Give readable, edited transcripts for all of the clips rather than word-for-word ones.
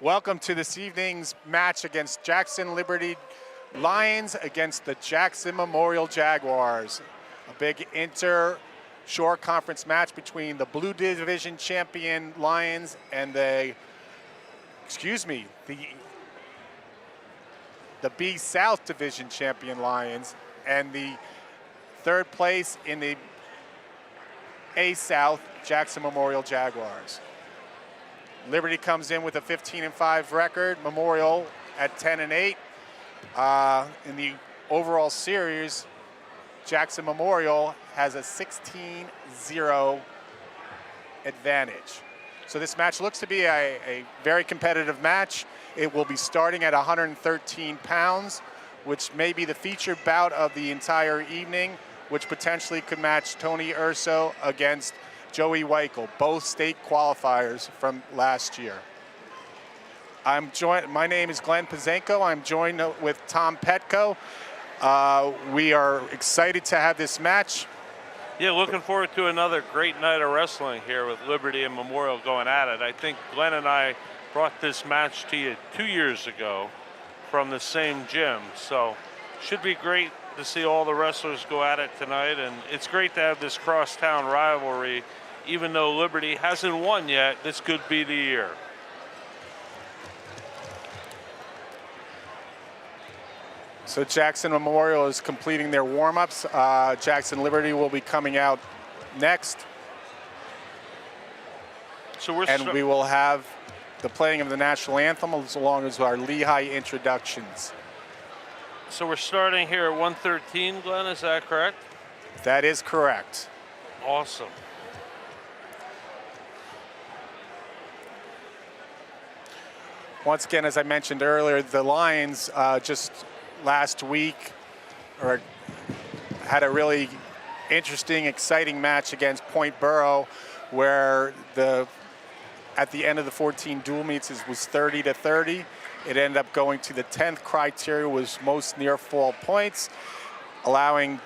Welcome to this evening's match against Jackson Liberty Lions against the Jackson Memorial Jaguars. A big inter-shore conference match between the Blue Division champion Lions and the B South Division champion Lions and the third place in the A South Jackson Memorial Jaguars. Liberty comes in with a 15-5 record. Memorial at 10-8. In the overall series, Jackson Memorial has a 16-0 advantage. So this match looks to be a very competitive match. It will be starting at 113 pounds, which may be the featured bout of the entire evening, which potentially could match Tony Urso against Joey Weichel, both state qualifiers from last year. My name is Glenn Pazenko. I'm joined with Tom Petko. We are excited to have this match. Yeah, looking forward to another great night of wrestling here with Liberty and Memorial going at it. I think Glenn and I brought this match to you 2 years ago from the same gym. So should be great to see all the wrestlers go at it tonight. And it's great to have this crosstown rivalry. Even though Liberty hasn't won yet, this could be the year. So Jackson Memorial is completing their warm-ups. Jackson Liberty will be coming out next. So we will have the playing of the national anthem as long as our Lehigh introductions. So we're starting here at 113, Glenn, is that correct? That is correct. Awesome. Once again, as I mentioned earlier, the Lions just last week had a really interesting, exciting match against Point Borough, where at the end of the 14 dual meets it was 30-30. It ended up going to the 10th criteria, was most near fall points, allowing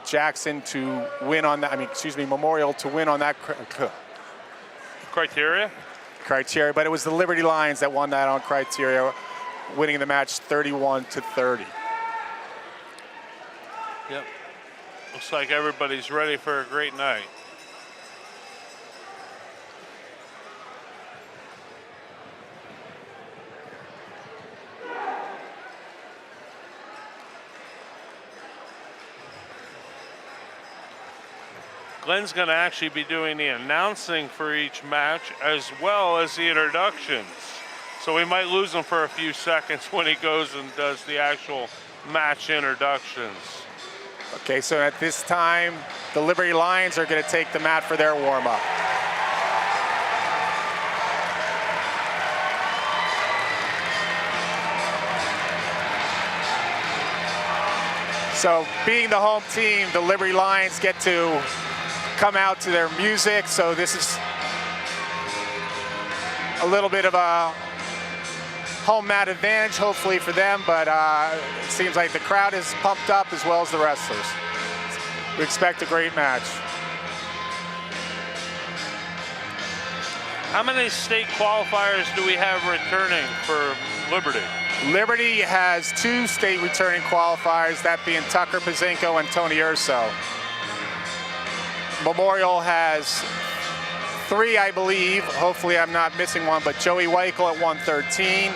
Jackson to win on that. Memorial to win on that criteria, but it was the Liberty Lions that won that on criteria, winning the match 31-30. Yep. Looks like everybody's ready for a great night. Glenn's going to actually be doing the announcing for each match as well as the introductions. So we might lose him for a few seconds when he goes and does the actual match introductions. Okay, so at this time, the Liberty Lions are going to take the mat for their warm-up. So being the home team, the Liberty Lions get to come out to their music, so this is a little bit of a home mat advantage, hopefully for them, but it seems like the crowd is pumped up as well as the wrestlers. We expect a great match. How many state qualifiers do we have returning for Liberty? Liberty has 2 state returning qualifiers, that being Tucker Pazinko and Tony Urso. Memorial has 3, I believe. Hopefully I'm not missing one, but Joey Weichel at 113,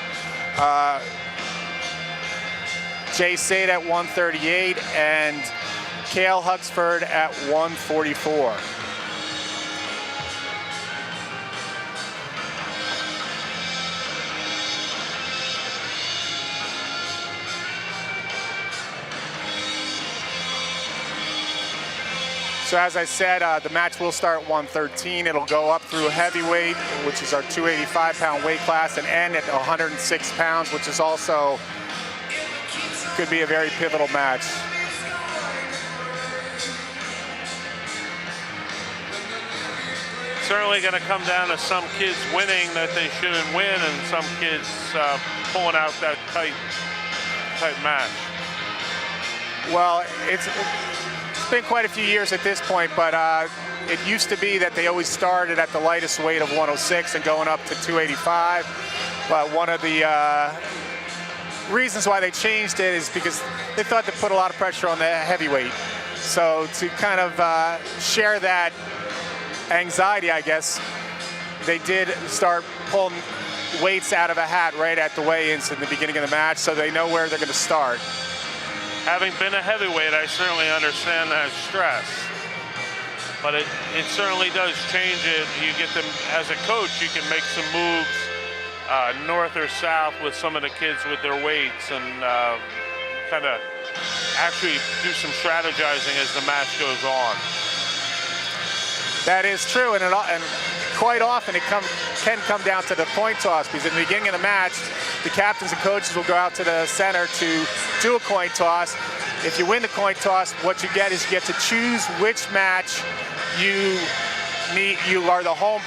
Jay Sade at 138, and Cale Huxford at 144. So as I said, the match will start at 113. It'll go up through heavyweight, which is our 285-pound weight class, and end at 106 pounds, which is also could be a very pivotal match. Certainly going to come down to some kids winning that they shouldn't win, and some kids pulling out that tight match. Well, it's been quite a few years at this point, but it used to be that they always started at the lightest weight of 106 and going up to 285. But one of the reasons why they changed it is because they thought they put a lot of pressure on the heavyweight. So to kind of share that anxiety, I guess, they did start pulling weights out of a hat right at the weigh-ins in the beginning of the match, so they know where they're going to start. Having been a heavyweight, I certainly understand that stress. But it certainly does change it. You get them, as a coach, you can make some moves north or south with some of the kids with their weights and kind of actually do some strategizing as the match goes on. That is true, and quite often it can come down to the coin toss, because in the beginning of the match, the captains and coaches will go out to the center to do a coin toss. If you win the coin toss, what you get is you get to choose which match you are the home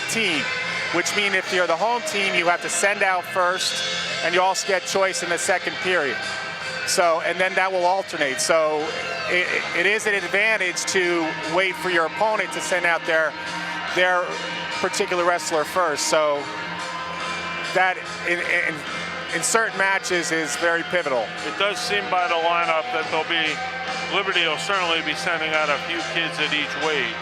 team, which means if you're the home team, you have to send out first, and you also get choice in the second period. So, and then that will alternate. So it is an advantage to wait for your opponent to send out their particular wrestler first. So that in certain matches is very pivotal. It does seem by the lineup that Liberty will certainly be sending out a few kids at each weight.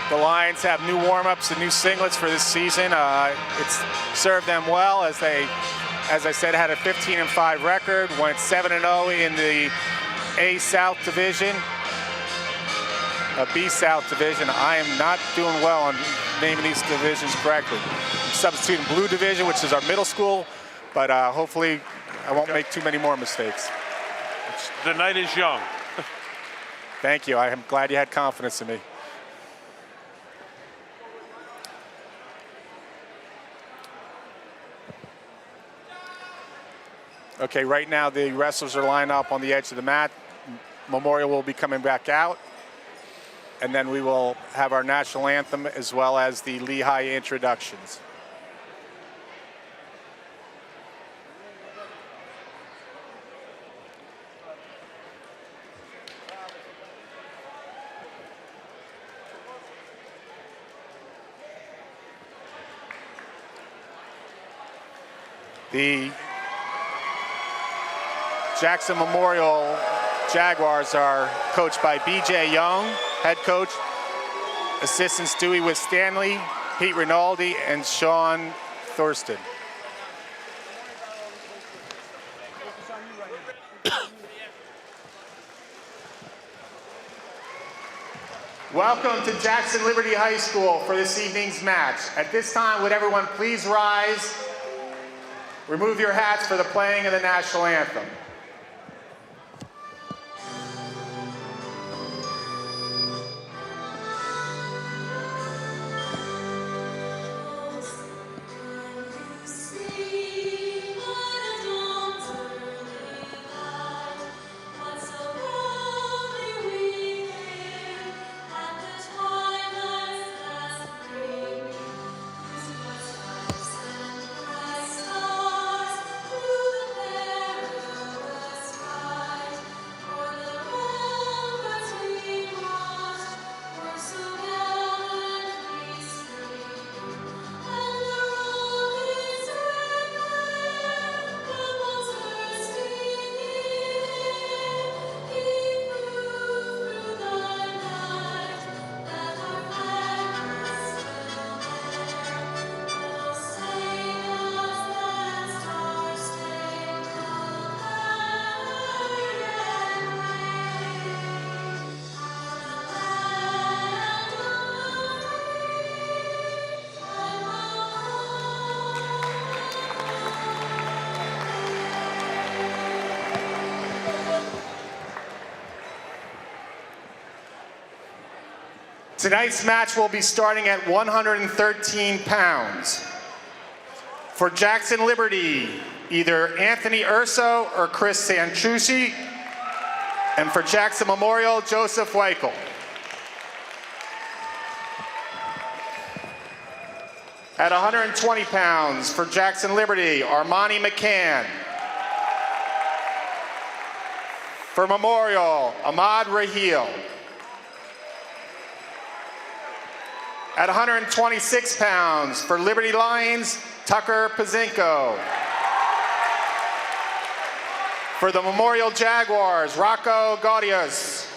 The Lions have new warm-ups and new singlets for this season. It's served them well as they, as I said, had a 15-5 record, went 7-0 in the A South division, B South division. I am not doing well on naming these divisions correctly. I'm substituting blue division, which is our middle school, but hopefully I won't make too many more mistakes. The night is young. Thank you. I am glad you had confidence in me. Okay, right now the wrestlers are lined up on the edge of the mat. Memorial will be coming back out. And then we will have our national anthem as well as the Lehigh introductions. The Jackson Memorial Jaguars are coached by B.J. Young, head coach. Assistants Dewey with Stanley, Pete Rinaldi, and Sean Thurston. Welcome to Jackson Liberty High School for this evening's match. At this time, would everyone please rise, remove your hats for the playing of the national anthem. Tonight's match will be starting at 113 pounds. For Jackson Liberty, either Anthony Urso or Chris Sanchucci, and for Jackson Memorial, Joseph Weichel. At 120 pounds for Jackson Liberty, Armani McCann. For Memorial, Ahmad Raheel. At 126 pounds for Liberty Lions, Tucker Pazinko. For the Memorial Jaguars, Rocco Gaudius.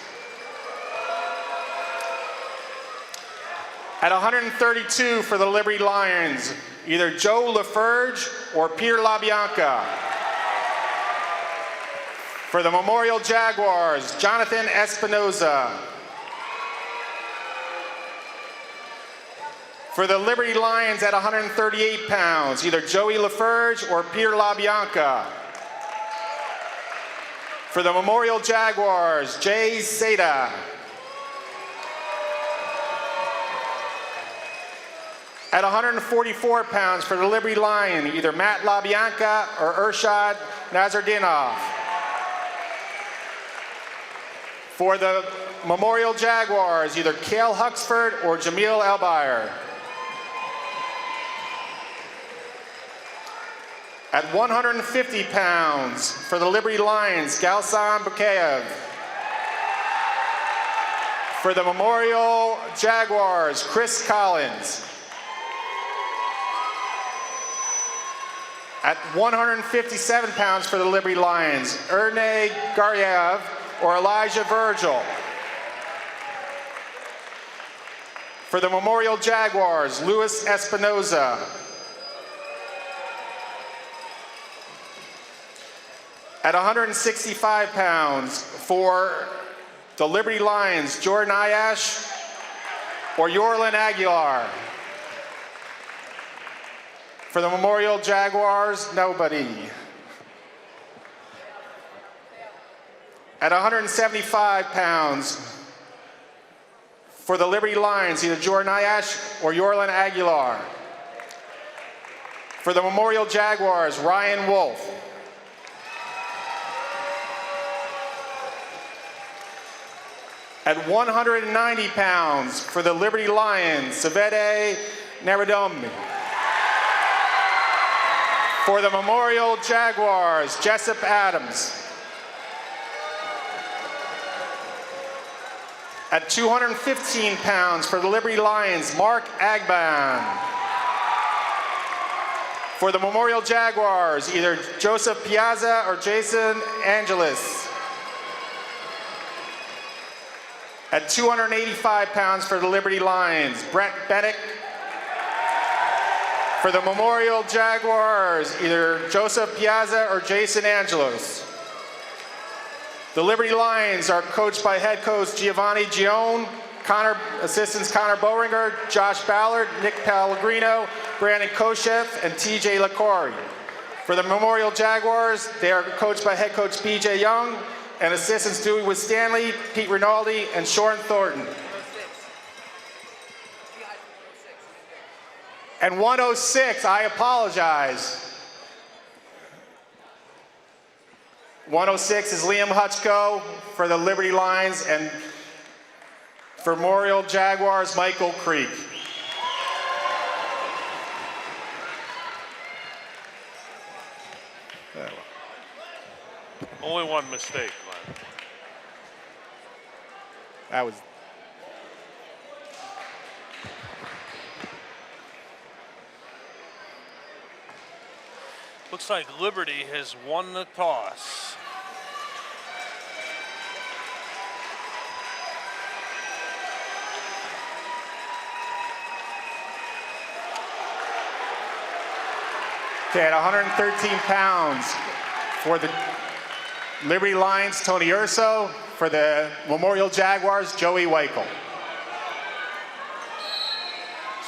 At 132 for the Liberty Lions, either Joe LaFerge or Peter LaBianca. For the Memorial Jaguars, Jonathan Espinoza. For the Liberty Lions at 138 pounds, either Joey LaFerge or Peter LaBianca. For the Memorial Jaguars, Jay Seda. At 144 pounds for the Liberty Lion, either Matt LaBianca or Urshad Nazardinov. For the Memorial Jaguars, either Cale Huxford or Jamil Elbayer. At 150 pounds for the Liberty Lions, Galsan Bukayev. For the Memorial Jaguars, Chris Collins. At 157 pounds for the Liberty Lions, Ernei Garyev or Elijah Virgil. For the Memorial Jaguars, Luis Espinoza. At 165 pounds for the Liberty Lions, Jordan Ayash or Yorlin Aguilar. For the Memorial Jaguars, nobody. At 175 pounds for the Liberty Lions, either Jordan Ayash or Yorlin Aguilar. For the Memorial Jaguars, Ryan Wolf. At 190 pounds for the Liberty Lions, Savede Naradomi. For the Memorial Jaguars, Jessup Adams. At 215 pounds for the Liberty Lions, Mark Agban. For the Memorial Jaguars, either Joseph Piazza or Jason Angelis. At 285 pounds for the Liberty Lions, Brett Bennett. For the Memorial Jaguars, either Joseph Piazza or Jason Angelos. The Liberty Lions are coached by head coach Giovanni Gione, assistants Connor Boehringer, Josh Ballard, Nick Pellegrino, Brandon Koshev, and TJ LaCorey. For the Memorial Jaguars, they are coached by head coach BJ Young, and assistants Dewey Stanley, Pete Rinaldi, and Sean Thornton. And 106, I apologize. 106 is Liam Hutchko for the Liberty Lions, and for Memorial Jaguars, Michael Creek. Only one mistake, Glenn. That was... Looks like Liberty has won the toss. Okay, at 113 pounds for the Liberty Lions, Tony Urso. For the Memorial Jaguars, Joey Weichel.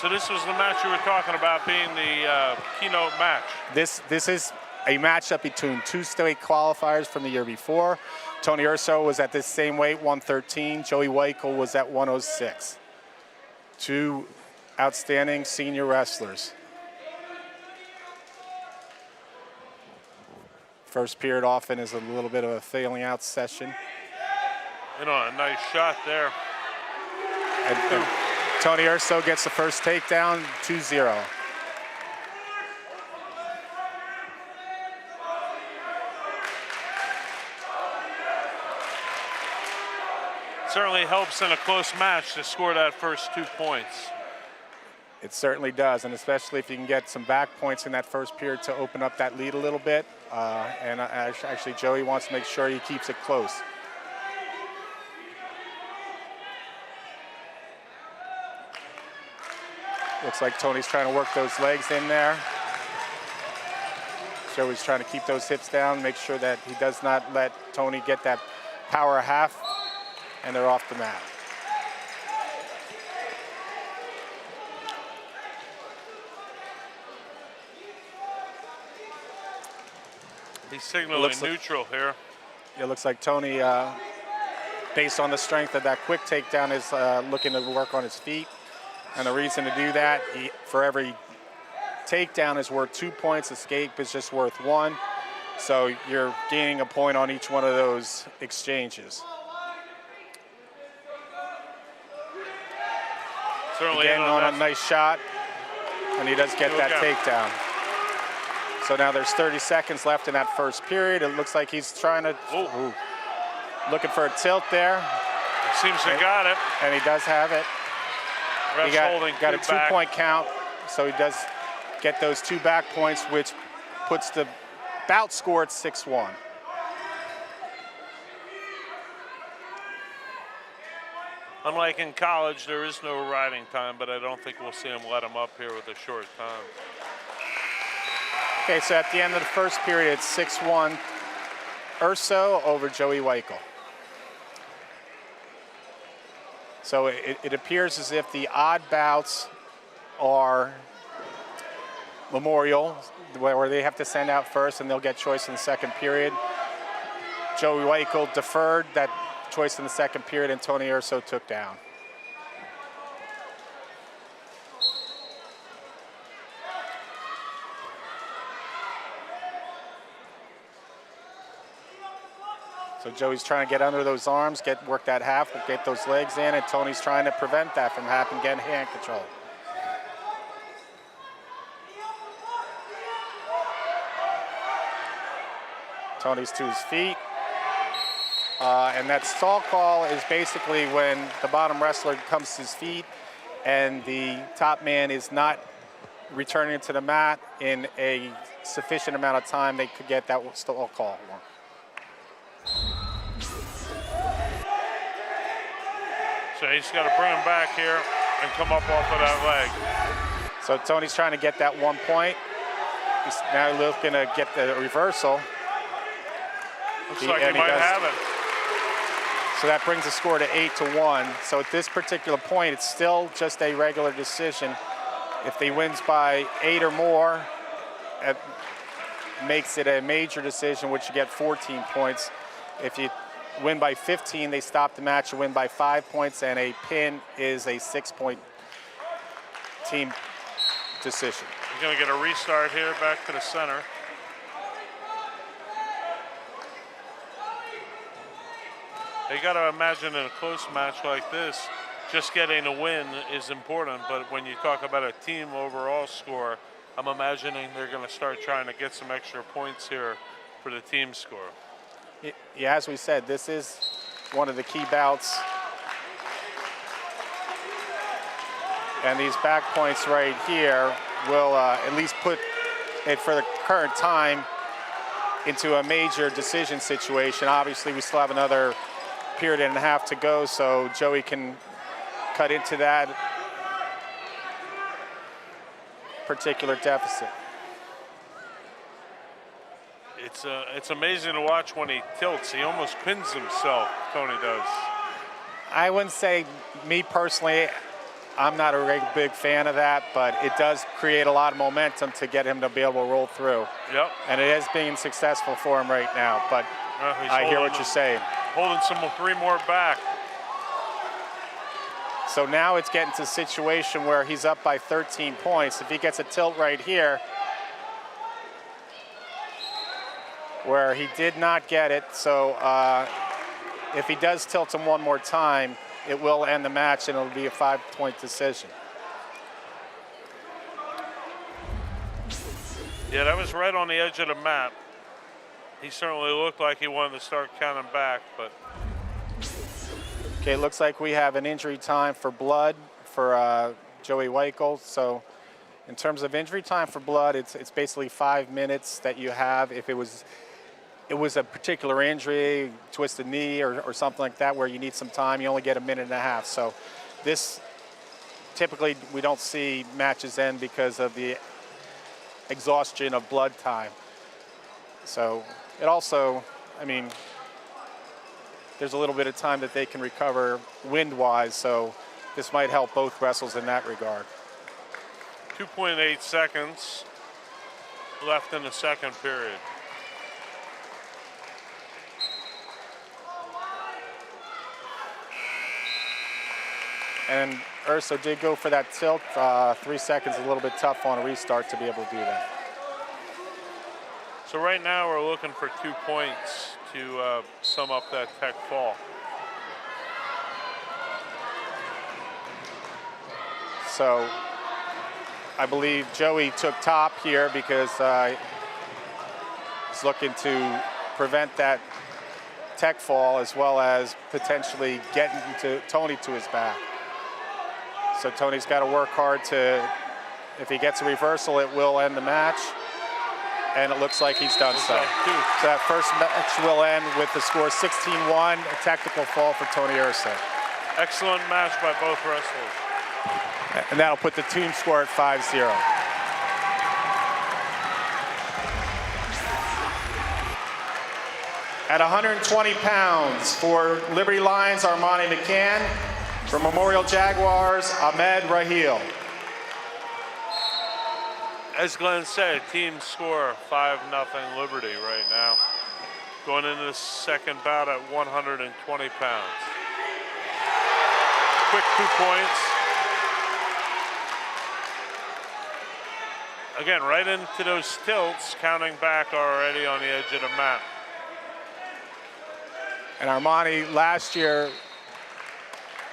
So this was the match you were talking about being the keynote match. This is a matchup between two state qualifiers from the year before. Tony Urso was at this same weight, 113. Joey Weichel was at 106. Two outstanding senior wrestlers. First period often is a little bit of a failing out session. You know, a nice shot there. And Tony Urso gets the first takedown, 2-0. certainly helps in a close match to score that first 2 points. It certainly does, and especially if you can get some back points in that first period to open up that lead a little bit. And actually, Joey wants to make sure he keeps it close. Looks like Tony's trying to work those legs in there. Joey's trying to keep those hips down, make sure that he does not let Tony get that power half, and they're off the mat. He's signaling neutral here. It looks like Tony, based on the strength of that quick takedown, is looking to work on his feet. And the reason to do that, for every takedown is worth 2 points, escape is just worth 1. So you're gaining a point on each one of those exchanges. Certainly Again, on a nice shot, and he does get that takedown. So now there's 30 seconds left in that first period. It looks like he's trying to, looking for a tilt there. Seems to got it. And he does have it. He got a 2 point count, so he does get those 2 back points, which puts the bout score at 6-1. Unlike in college, there is no riding time, but I don't think we'll see him let him up here with a short time. Okay, so at the end of the first period, it's 6-1 Urso over Joey Weichel. So it appears as if the odd bouts are Memorial, where they have to send out first and they'll get choice in the second period. Joey Weichel deferred that choice in the second period, and Tony Urso took down. So Joey's trying to get under those arms, work that half, get those legs in, and Tony's trying to prevent that from happening, getting hand control. Tony's to his feet. And that stall call is basically when the bottom wrestler comes to his feet and the top man is not returning to the mat in a sufficient amount of time, they could get that stall call. So he's got to bring him back here and come up off of that leg. So Tony's trying to get that 1 point. He's now looking to get the reversal. Looks like he might have it. So that brings the score to 8-1. So at this particular point, it's still just a regular decision. If he wins by 8 or more, it makes it a major decision, which you get 14 points. If you win by 15, they stop the match. You win by 5 points, and a pin is a 6-point team decision. You're going to get a restart here, back to the center. You got to imagine in a close match like this, just getting a win is important, but when you talk about a team overall score, I'm imagining they're going to start trying to get some extra points here for the team score. Yeah, as we said, this is one of the key bouts. And these back points right here will at least put it, for the current time, into a major decision situation. Obviously, we still have another period and a half to go, so Joey can cut into that particular deficit. It's amazing to watch when he tilts. He almost pins himself, Tony does. I wouldn't say, me personally, I'm not a big fan of that, but it does create a lot of momentum to get him to be able to roll through. Yep. And it is being successful for him right now, but I hear what you're saying. Holding some 3 more back. So now it's getting to a situation where he's up by 13 points. If he gets a tilt right here, where he did not get it, so if he does tilt him one more time, it will end the match and it'll be a 5-point decision. Yeah, that was right on the edge of the map. He certainly looked like he wanted to start counting back, but Okay, it looks like we have an injury time for Blood for Joey Weichel. So in terms of injury time for Blood, it's basically 5 minutes that you have. If it was a particular injury, twisted knee or something like that where you need some time, you only get a minute and a half. So this, typically we don't see matches end because of the exhaustion of blood time. So it also, I mean, there's a little bit of time that they can recover wind-wise, so this might help both wrestles in that regard. 2.8 seconds left in the second period. And Urso did go for that tilt. 3 seconds, a little bit tough on a restart to be able to do that. So right now we're looking for 2 points to sum up that tech fall. So I believe Joey took top here because he's looking to prevent that tech fall as well as potentially getting to Tony to his back. So Tony's got to work hard to, if he gets a reversal, it will end the match. And it looks like he's done so. So that first match will end with the score 16-1, a technical fall for Tony Urso. Excellent match by both wrestlers. And that'll put the team score at 5-0. At 120 pounds for Liberty Lions, Armani McCann. For Memorial Jaguars, Ahmed Rahil. As Glenn said, team score 5-0 Liberty right now. Going into the second bout at 120 pounds. Quick 2 points. Again, right into those tilts, counting back already on the edge of the mat. And Armani last year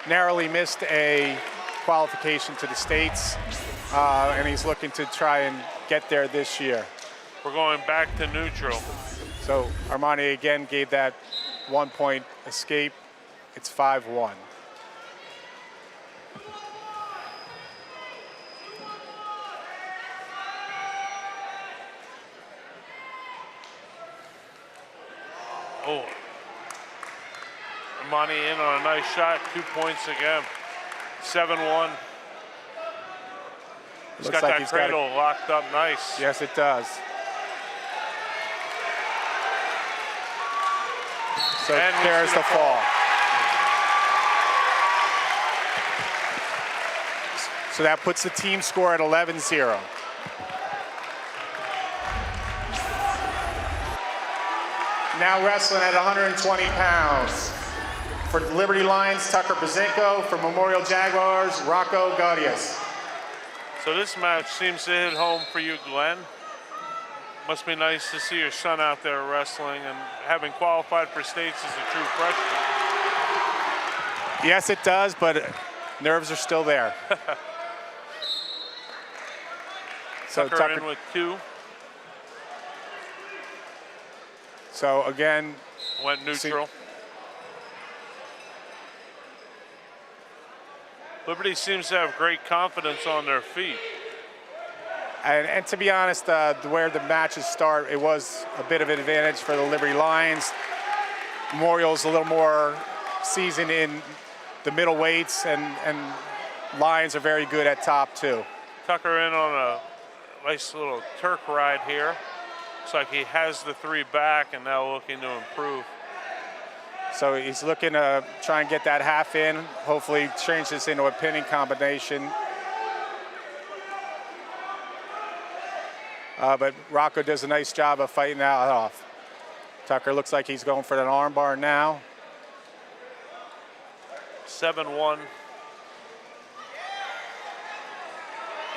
narrowly missed a qualification to the States, and he's looking to try and get there this year. We're going back to neutral. So Armani again gave that 1 point escape. It's 5-1. Oh, Armani in on a nice shot, 2 points again. 7-1. He's got like that cradle locked up nice. Yes, it does. So And there's the fall. So that puts the team score at 11-0. Now wrestling at 120 pounds. For the Liberty Lions, Tucker Bazinko. For Memorial Jaguars, Rocco Gaudias. So this match seems to hit home for you, Glenn. Must be nice to see your son out there wrestling and having qualified for States as a true freshman. Yes, it does, but nerves are still there. So Tucker in with 2. So again, went neutral. Liberty seems to have great confidence on their feet. And to be honest, where the matches start, it was a bit of an advantage for the Liberty Lions. Memorial's a little more seasoned in the middle weights, and Lions are very good at top too. Tucker in on a nice little Turk ride here. Looks like he has the 3 back and now looking to improve. So he's looking to try and get that half in, hopefully change this into a pinning combination. But Rocco does a nice job of fighting that off. Tucker looks like he's going for an arm bar now. 7-1.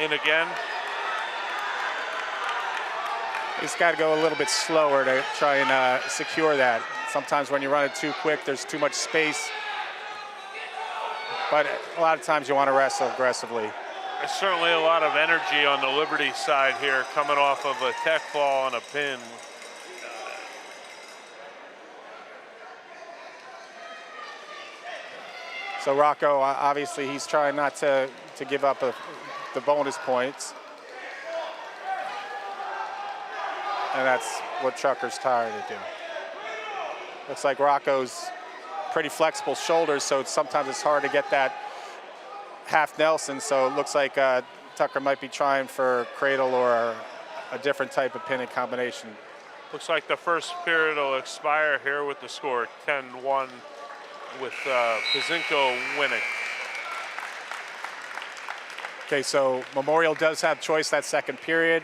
In again. He's got to go a little bit slower to try and secure that. Sometimes when you run it too quick, there's too much space. But a lot of times you want to wrestle aggressively. There's certainly a lot of energy on the Liberty side here, coming off of a tech fall and a pin. So Rocco, obviously, he's trying not to give up the bonus points. And that's what Trucker's tired to do. Looks like Rocco's pretty flexible shoulders, so sometimes it's hard to get that half Nelson. So it looks like Tucker might be trying for cradle or a different type of pinning combination. Looks like the first period will expire here with the score 10-1 with Pazinko winning. Okay, so Memorial does have choice that second period.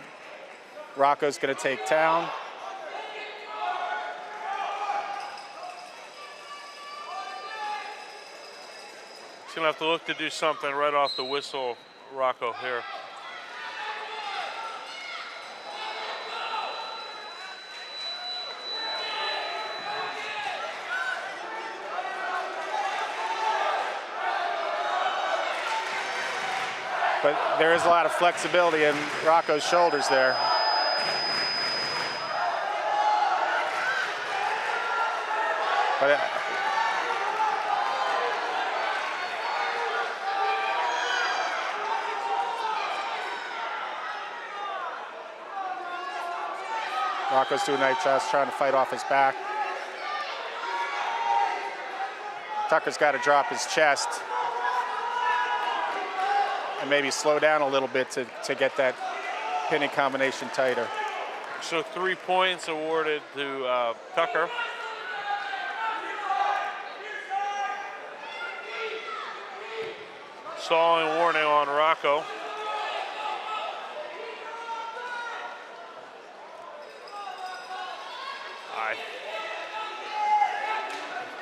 Rocco's going to take down. He's going to have to look to do something right off the whistle, Rocco here. But there is a lot of flexibility in Rocco's shoulders there. But Rocco's doing a nice job trying to fight off his back. Tucker's got to drop his chest and maybe slow down a little bit to get that pinning combination tighter. So 3 points awarded to Tucker. Stalling warning on Rocco.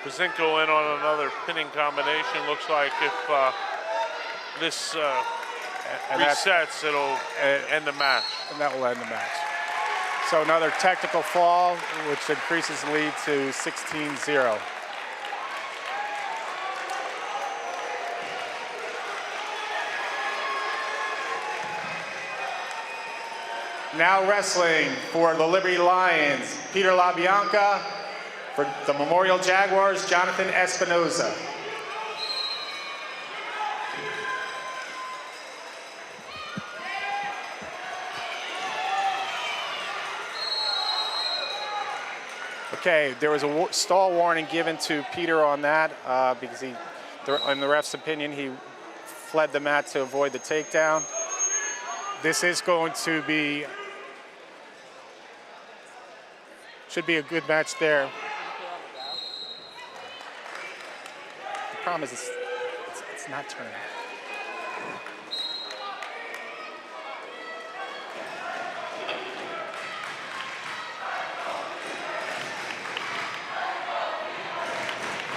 Pazinko in on another pinning combination. Looks like if this resets, it'll end the match. And that will end the match. So another technical fall, which increases the lead to 16-0. Now wrestling for the Liberty Lions, Peter LaBianca. For the Memorial Jaguars, Jonathan Espinoza. Okay, there was a stall warning given to Peter on that because in the ref's opinion, he fled the mat to avoid the takedown. This is going to be, should be a good match there. The problem is it's not turning.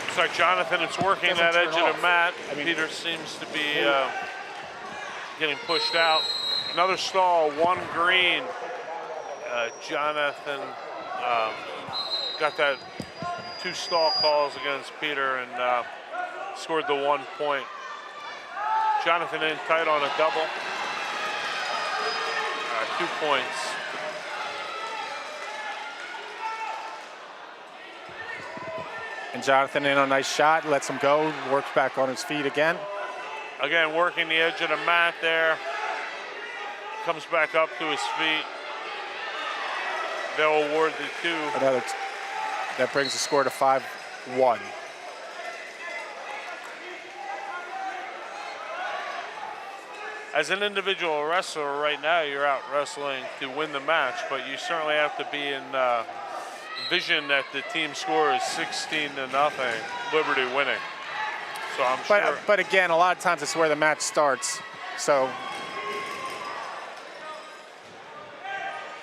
Looks like Jonathan is working that edge of the mat. Peter seems to be getting pushed out. Another stall, one green. Jonathan got that 2 stall calls against Peter and scored the 1 point. Jonathan in tight on a double. 2 points. And Jonathan in on a nice shot, lets him go, works back on his feet again. Again, working the edge of the mat there. Comes back up to his feet. They'll award the 2. That brings the score to 5-1. As an individual wrestler right now, you're out wrestling to win the match, but you certainly have to be in vision that the team score is 16-0, Liberty winning. So I'm sure. But again, a lot of times it's where the match starts. So,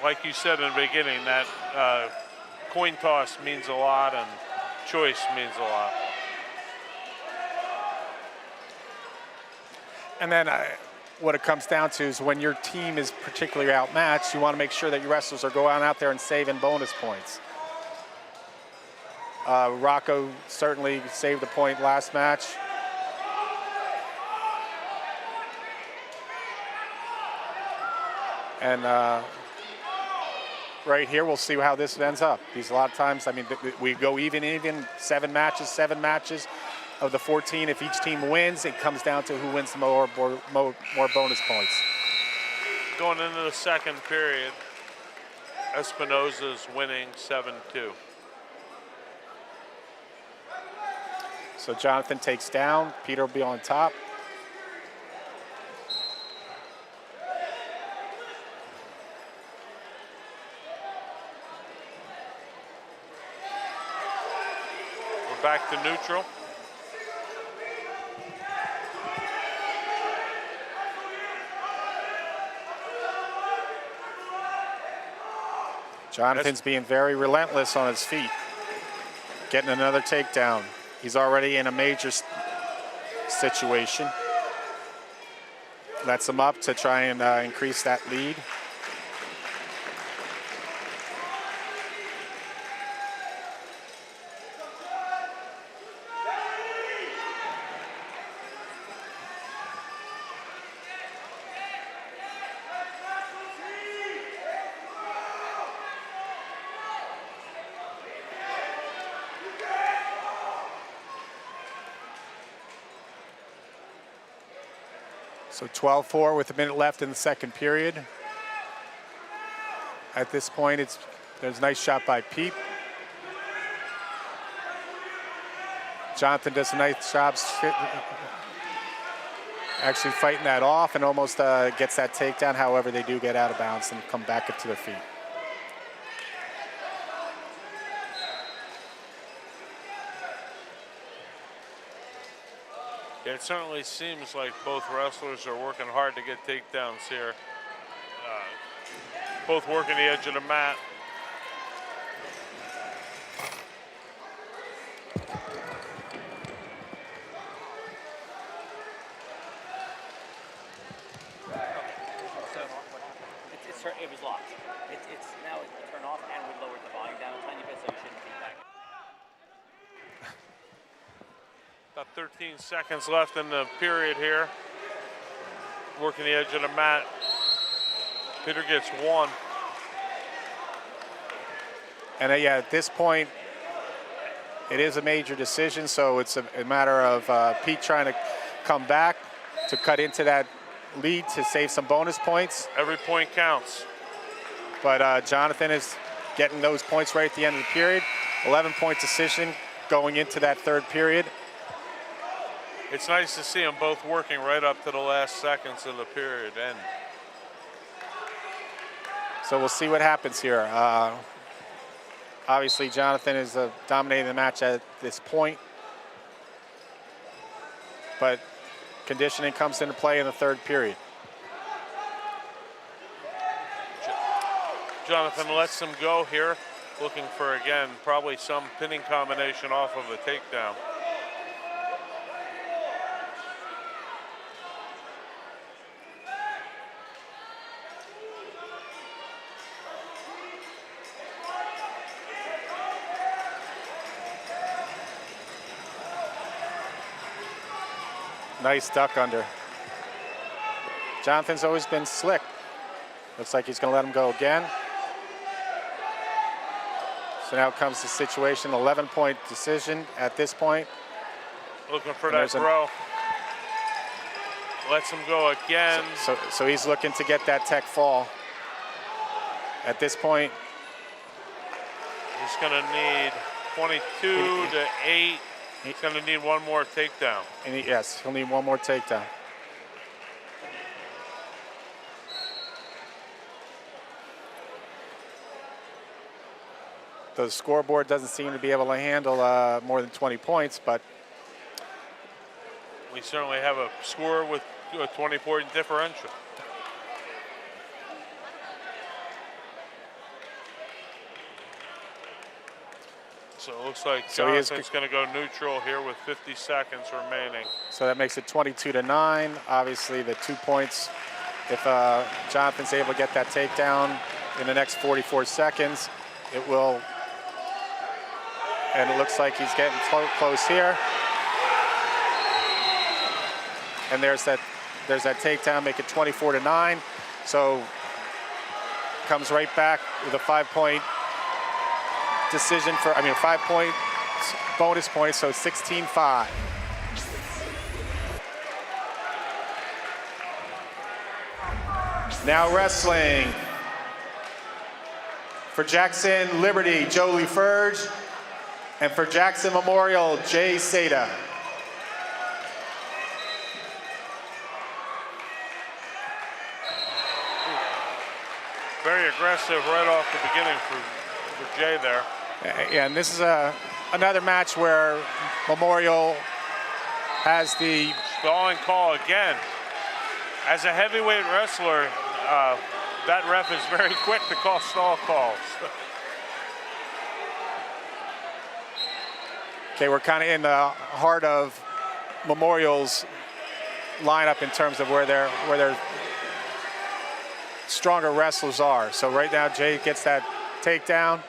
like you said in the beginning, that coin toss means a lot and choice means a lot. And then what it comes down to is when your team is particularly outmatched, you want to make sure that your wrestlers are going out there and saving bonus points. Rocco certainly saved a point last match. And right here, we'll see how this ends up. Because a lot of times, I mean, we go even, 7 matches. of the 14. If each team wins, it comes down to who wins more bonus points. Going into the second period, Espinosa's winning 7-2. So Jonathan takes down. Peter will be on top. We're back to neutral. Jonathan's being very relentless on his feet. Getting another takedown. He's already in a major situation. Lets him up to try and increase that lead. So 12-4 with a minute left in the second period. At this point, there's a nice shot by Pete. Jonathan does a nice job actually fighting that off and almost gets that takedown. However, they do get out of bounds and come back up to their feet. It certainly seems like both wrestlers are working hard to get takedowns here. Both working the edge of the mat. It was locked. It's now turned off, and we lowered the volume down a tiny bit, so you shouldn't be back. About 13 seconds left in the period here. Working the edge of the mat. Peter gets one. And yeah, at this point, it is a major decision, so it's a matter of Pete trying to come back to cut into that lead to save some bonus points. Every point counts. But Jonathan is getting those points right at the end of the period. 11-point decision going into that third period. It's nice to see them both working right up to the last seconds of the period end. So we'll see what happens here. Obviously, Jonathan is dominating the match at this point. But conditioning comes into play in the third period. Jonathan lets him go here, looking for, again, probably some pinning combination off of a takedown. Nice duck under. Jonathan's always been slick. Looks like he's going to let him go again. So now comes the situation, 11-point decision at this point. Looking for that throw. Lets him go again. So he's looking to get that tech fall. At this point, he's going to need 22 to 8. He's going to need one more takedown. And yes, he'll need one more takedown. The scoreboard doesn't seem to be able to handle more than 20 points, but we certainly have a score with a 20-point differential. So it looks like Jonathan's going to go neutral here with 50 seconds remaining. So that makes it 22-9. Obviously, the 2 points, if Jonathan's able to get that takedown in the next 44 seconds, it will. And it looks like he's getting close here. And there's that takedown, make it 24-9. So comes right back with a 5-point decision for, 5-point bonus points, so 16-5. Now wrestling. For Jackson Liberty, Jolie Furge. And for Jackson Memorial, Jay Seda. Very aggressive right off the beginning for Jay there. Yeah, and this is another match where Memorial has the Stalling call again. As a heavyweight wrestler, that ref is very quick to call stall calls. Okay, we're kind of in the heart of Memorial's lineup in terms of where their stronger wrestlers are. So right now, Jay gets that takedown.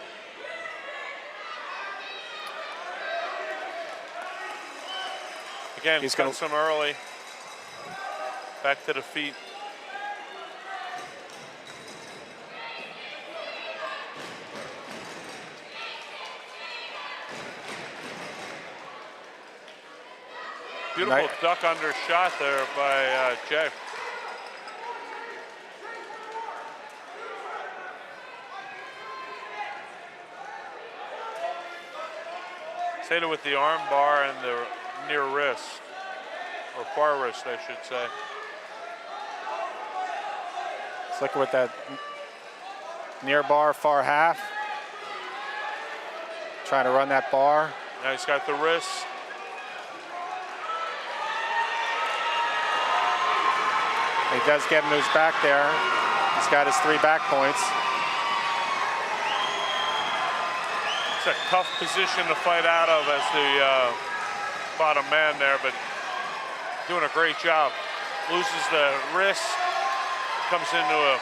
Again, He's cuts him early. Back to the feet. Beautiful duck under shot there by Jay. Seda with the arm bar and the near wrist, or far wrist, I should say. Let's look with that near bar, far half. Trying to run that bar. Now he's got the wrist. He does get him to his back there. He's got his 3 back points. It's a tough position to fight out of as the bottom man there, but doing a great job. Loses the wrist, comes into a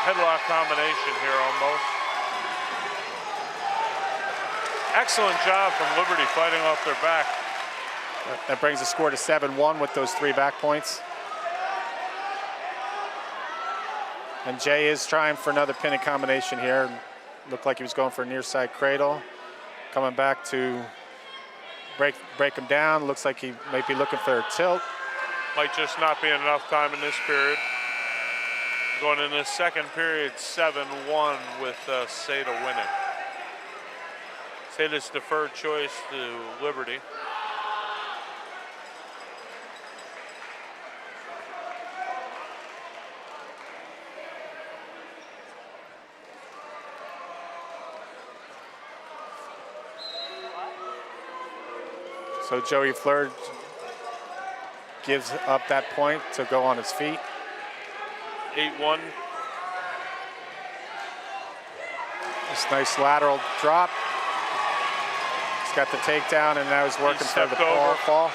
headlock combination here almost. Excellent job from Liberty fighting off their back. That brings the score to 7-1 with those 3 back points. And Jay is trying for another pinning combination here. Looked like he was going for a near side cradle. Coming back to break him down. Looks like he might be looking for a tilt. Might just not be enough time in this period. Going in the second period, 7-1 with Seda winning. Seda's deferred choice to Liberty. So Joey Fleur gives up that point to go on his feet. 8-1. This nice lateral drop. He's got the takedown, and now he's working for the fall.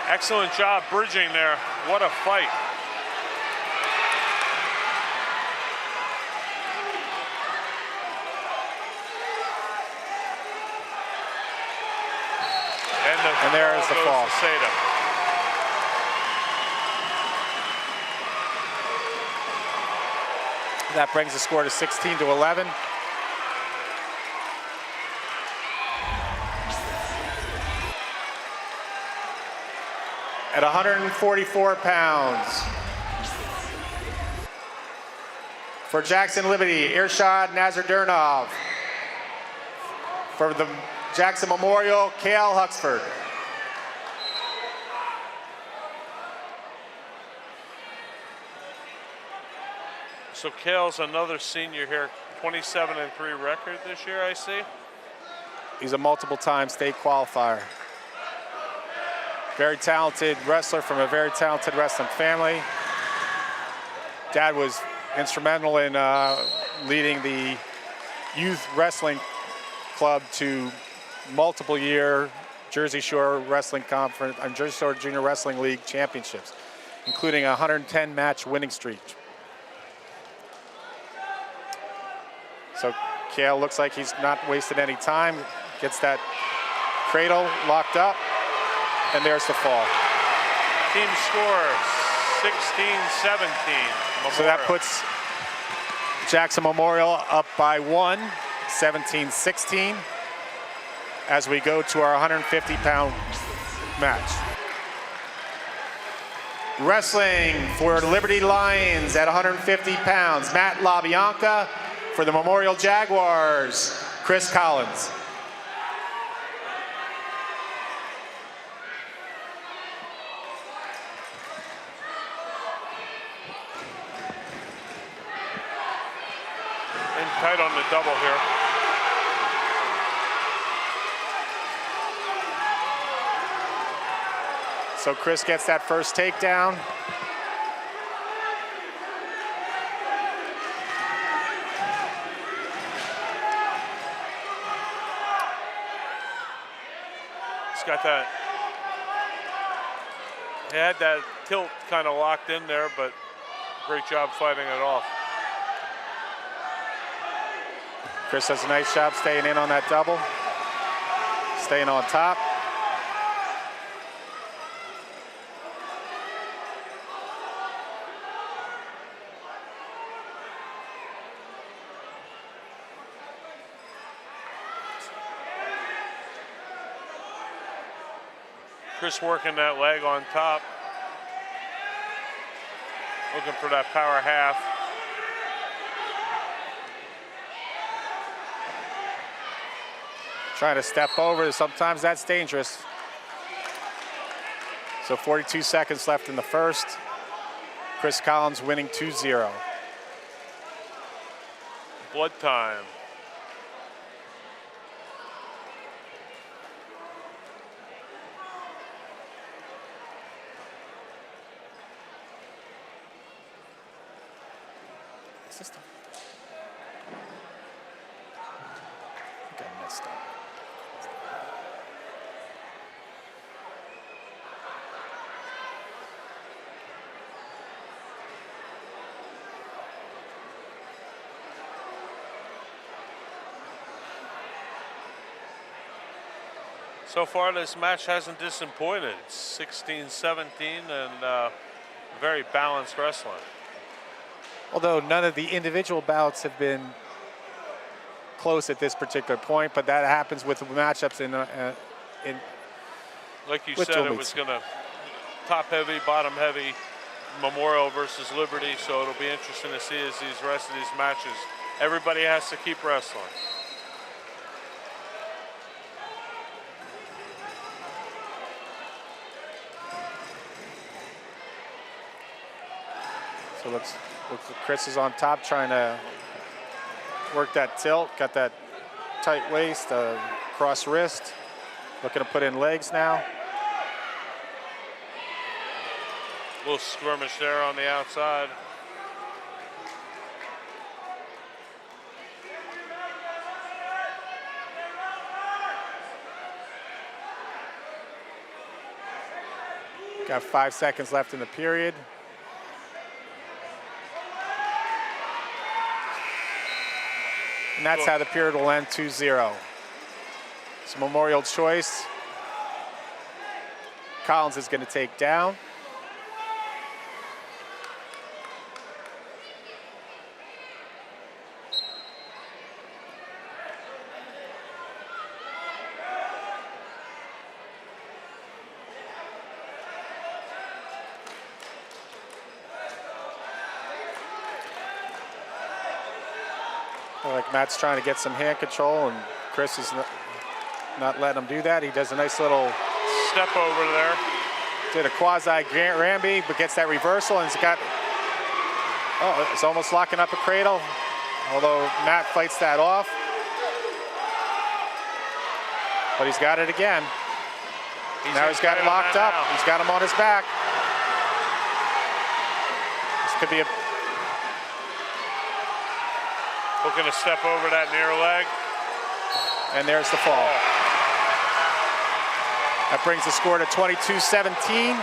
Excellent job bridging there. What a fight. And there is the fall. Seda. That brings the score to 16-11. At 144 pounds, for Jackson Liberty, Irshad Nazardurnov. For the Jackson Memorial, Kale Huxford. So Kale's another senior here, 27-3 record this year, I see. He's a multiple-time state qualifier. Very talented wrestler from a very talented wrestling family. Dad was instrumental in leading the youth wrestling club to multiple-year Jersey Shore Wrestling Conference and Jersey Shore Junior Wrestling League championships, including a 110-match winning streak. So Kale looks like he's not wasted any time. Gets that cradle locked up, and there's the fall. Team score 16-17. So that puts Jackson Memorial up by 1, 17-16. as we go to our 150-pound match. Wrestling for Liberty Lions at 150 pounds, Matt LaBianca. For the Memorial Jaguars, Chris Collins. In tight on the double here. So Chris gets that first takedown. He's got that. He had that tilt kind of locked in there, but great job fighting it off. Chris does a nice job staying in on that double, staying on top. Chris working that leg on top. Looking for that power half. Trying to step over, sometimes that's dangerous. So 42 seconds left in the first. Chris Collins winning 2-0. Blood time. System. I think I messed up. So far, this match hasn't disappointed. 16-17 and very balanced wrestling. Although none of the individual bouts have been close at this particular point, but that happens with matchups in like you with said, dual it meets. was going to top heavy, bottom heavy, Memorial versus Liberty. So it'll be interesting to see as these rest of these matches. Everybody has to keep wrestling. So looks like Chris is on top trying to work that tilt, got that tight waist, cross wrist, looking to put in legs now. A little skirmish there on the outside. Got 5 seconds left in the period. And that's how the period will end 2-0. It's a Memorial choice. Collins is going to take down. Like Matt's trying to get some hand control, and Chris is not letting him do that. He does a nice little step over there. Did a quasi Grant Ramby, but gets that reversal, and it's got, oh, it's almost locking up a cradle, although Matt fights that off. But he's got it again. Now he's got it locked up. He's got him on his back. This could be a... Looking to step over that near leg. And there's the fall. That brings the score to 22-17.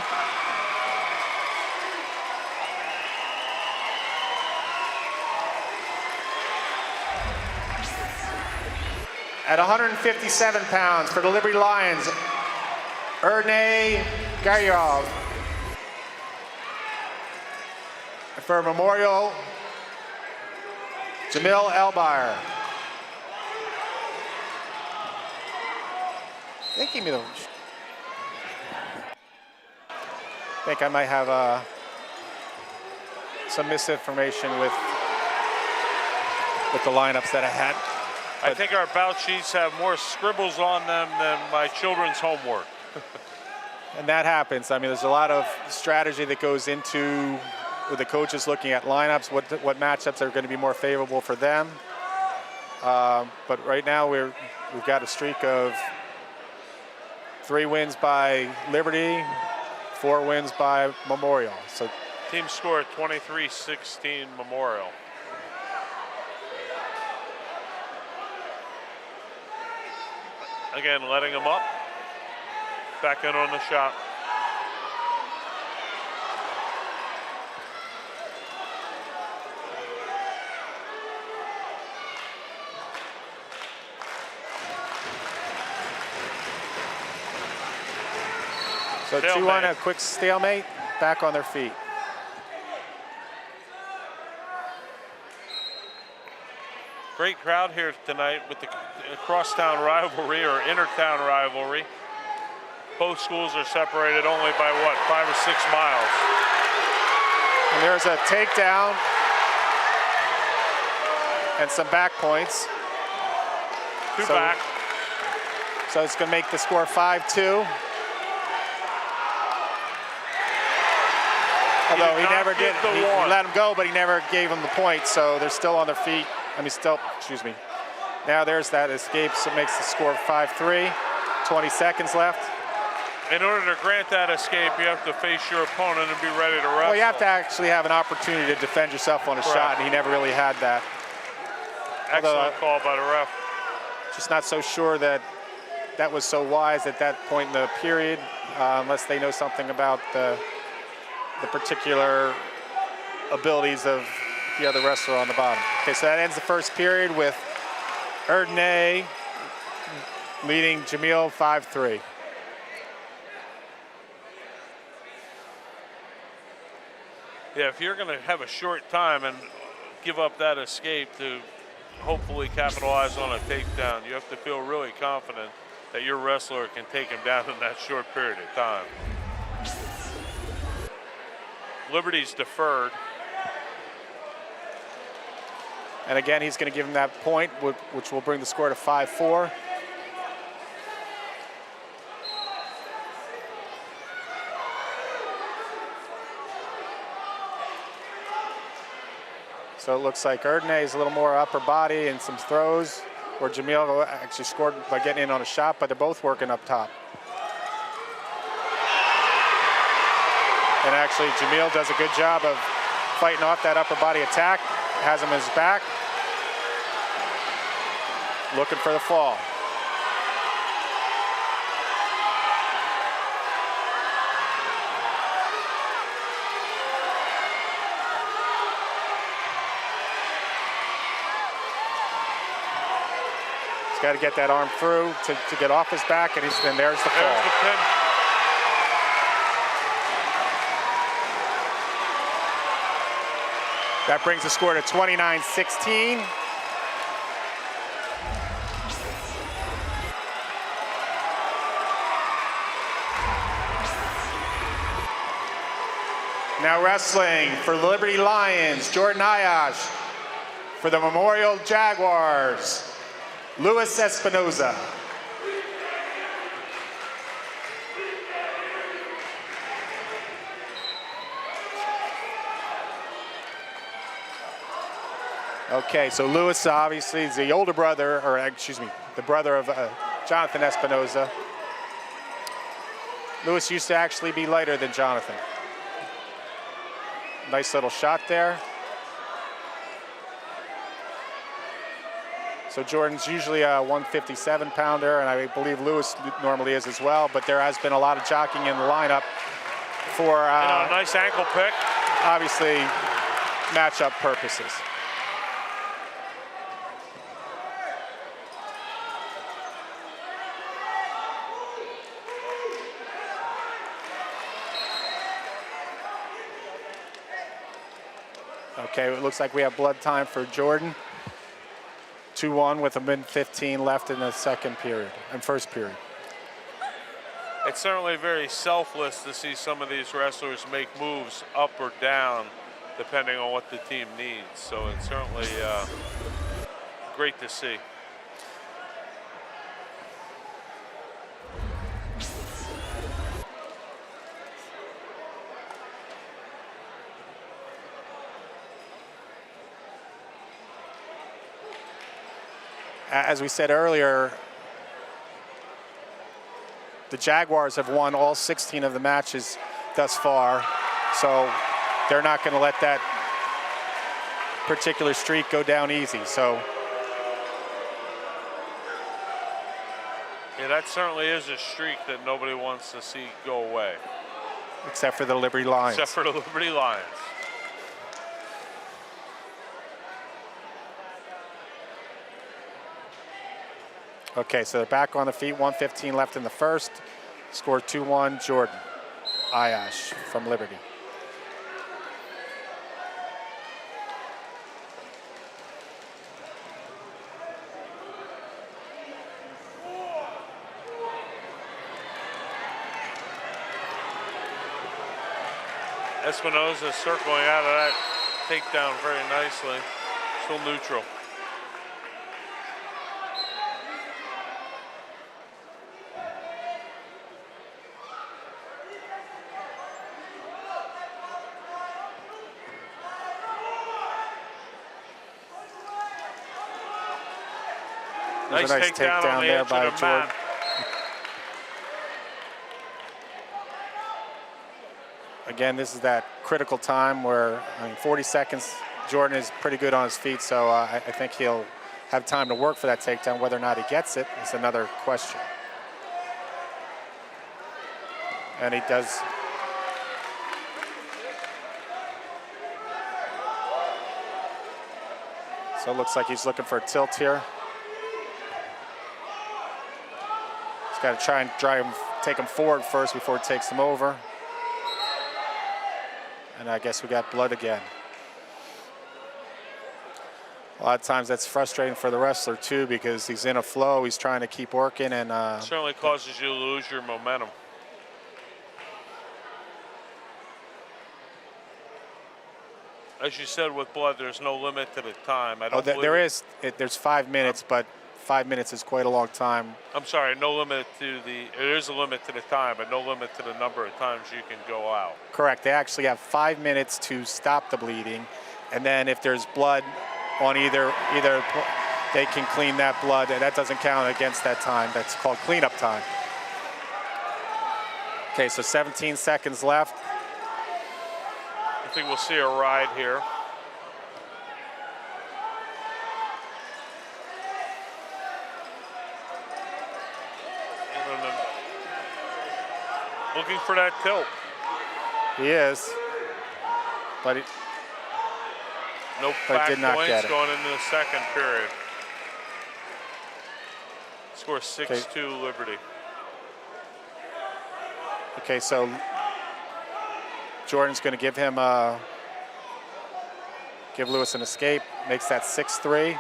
At 157 pounds for the Liberty Lions, Ernei Garyov. For Memorial, Jamil Elbire. They gave me the. I think I might have some misinformation with the lineups that I had. I think our bout sheets have more scribbles on them than my children's homework. And that happens. I mean, there's a lot of strategy that goes into with the coaches looking at lineups, what matchups are going to be more favorable for them. But right now we've got a streak of 3 wins by Liberty, 4 wins by Memorial. So team score 23-16 Memorial. Again, letting them up. Back in on the shot. So 2-1, a quick stalemate, back on their feet. Great crowd here tonight with the crosstown rivalry or intertown rivalry. Both schools are separated only by what, 5 or 6 miles. And there's a takedown and some back points. Two back. So it's going to make the score 5-2. Although he never did, he let him go, but he never gave him the point. So they're still on their feet. I mean, still, excuse me. Now there's that escape, so it makes the score 5-3. 20 seconds left. In order to grant that escape, you have to face your opponent and be ready to wrestle. Well, you have to actually have an opportunity to defend yourself on a shot, and he never really had that. Excellent call by the ref. Just not so sure that that was so wise at that point in the period, unless they know something about the particular abilities of the other wrestler on the bottom. Okay, so that ends the first period with Erdney leading Jamil 5-3. Yeah, if you're going to have a short time and give up that escape to hopefully capitalize on a takedown, you have to feel really confident that your wrestler can take him down in that short period of time. Liberty's deferred. And again, he's going to give him that point, which will bring the score to 5-4. So it looks like Erdney is a little more upper body and some throws, where Jamil actually scored by getting in on a shot, but they're both working up top. And actually, Jamil does a good job of fighting off that upper body attack, has him in his back, looking for the fall. He's got to get that arm through to get off his back, and then there's the fall. There's the pin. That brings the score to 29-16. Now wrestling for the Liberty Lions, Jordan Ayash. For the Memorial Jaguars, Luis Espinoza. Okay, so Luis obviously is the older brother, or excuse me, the brother of Jonathan Espinoza. Luis used to actually be lighter than Jonathan. Nice little shot there. So Jordan's usually a 157 pounder, and I believe Luis normally is as well, but there has been a lot of jockeying in the lineup for a nice ankle pick. Obviously matchup purposes. Okay, it looks like we have blood time for Jordan. 2-1 with a min 15 left in the second period, and first period. It's certainly very selfless to see some of these wrestlers make moves up or down depending on what the team needs. So it's certainly great to see. As we said earlier, the Jaguars have won all 16 of the matches thus far, so they're not going to let that particular streak go down easy. So yeah, that certainly is a streak that nobody wants to see go away. Except for the Liberty Lions. Except for the Liberty Lions. Okay, so they're back on the feet. 1:15 left in the first. Score 2-1, Jordan Ayash from Liberty. Espinoza circling out of that takedown very nicely. Still neutral. There's a nice takedown the there edge by of the Jordan. mat. Again, this is that critical time where, 40 seconds, Jordan is pretty good on his feet, so I think he'll have time to work for that takedown. Whether or not he gets it is another question. And he does. So it looks like he's looking for a tilt here. He's got to try and take him forward first before he takes him over. And I guess we got blood again. A lot of times that's frustrating for the wrestler too, because he's in a flow, he's trying to keep working, and certainly causes you to lose your momentum. As you said, with blood, there's no limit to the time. I don't believe there is. There's 5 minutes, but 5 minutes is quite a long time. I'm sorry, no limit to the. There is a limit to the time, but no limit to the number of times you can go out. Correct. They actually have 5 minutes to stop the bleeding, and then if there's blood on either, they can clean that blood, and that doesn't count against that time. That's called cleanup time. Okay, so 17 seconds left. I think we'll see a ride here. Looking for that tilt. He is, but no back did not points get it. going into the second period. Score 6-2 Liberty. Okay, so Jordan's going to give him give Lewis an escape. Makes that 6-3.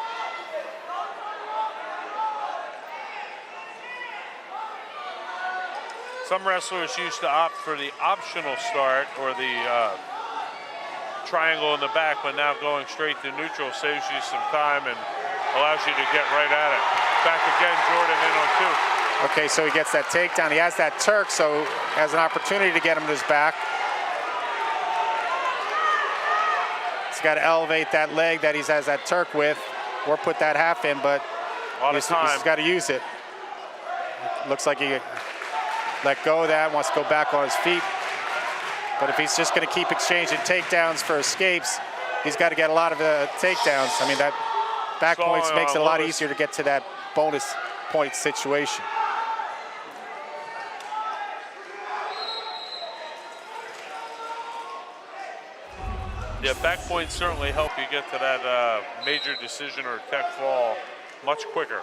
Some wrestlers used to opt for the optional start or the triangle in the back, but now going straight to neutral saves you some time and allows you to get right at it. Back again, Jordan in on two. Okay, so he gets that takedown. He has that Turk, so has an opportunity to get him to his back. He's got to elevate that leg that he has that Turk with, or put that half in, but he's got to use it. Looks like he let go of that, wants to go back on his feet. But if he's just going to keep exchanging takedowns for escapes, he's got to get a lot of takedowns. I mean, that back points makes it a lot easier to get to that bonus point situation. Yeah, back points certainly help you get to that major decision or tech fall much quicker.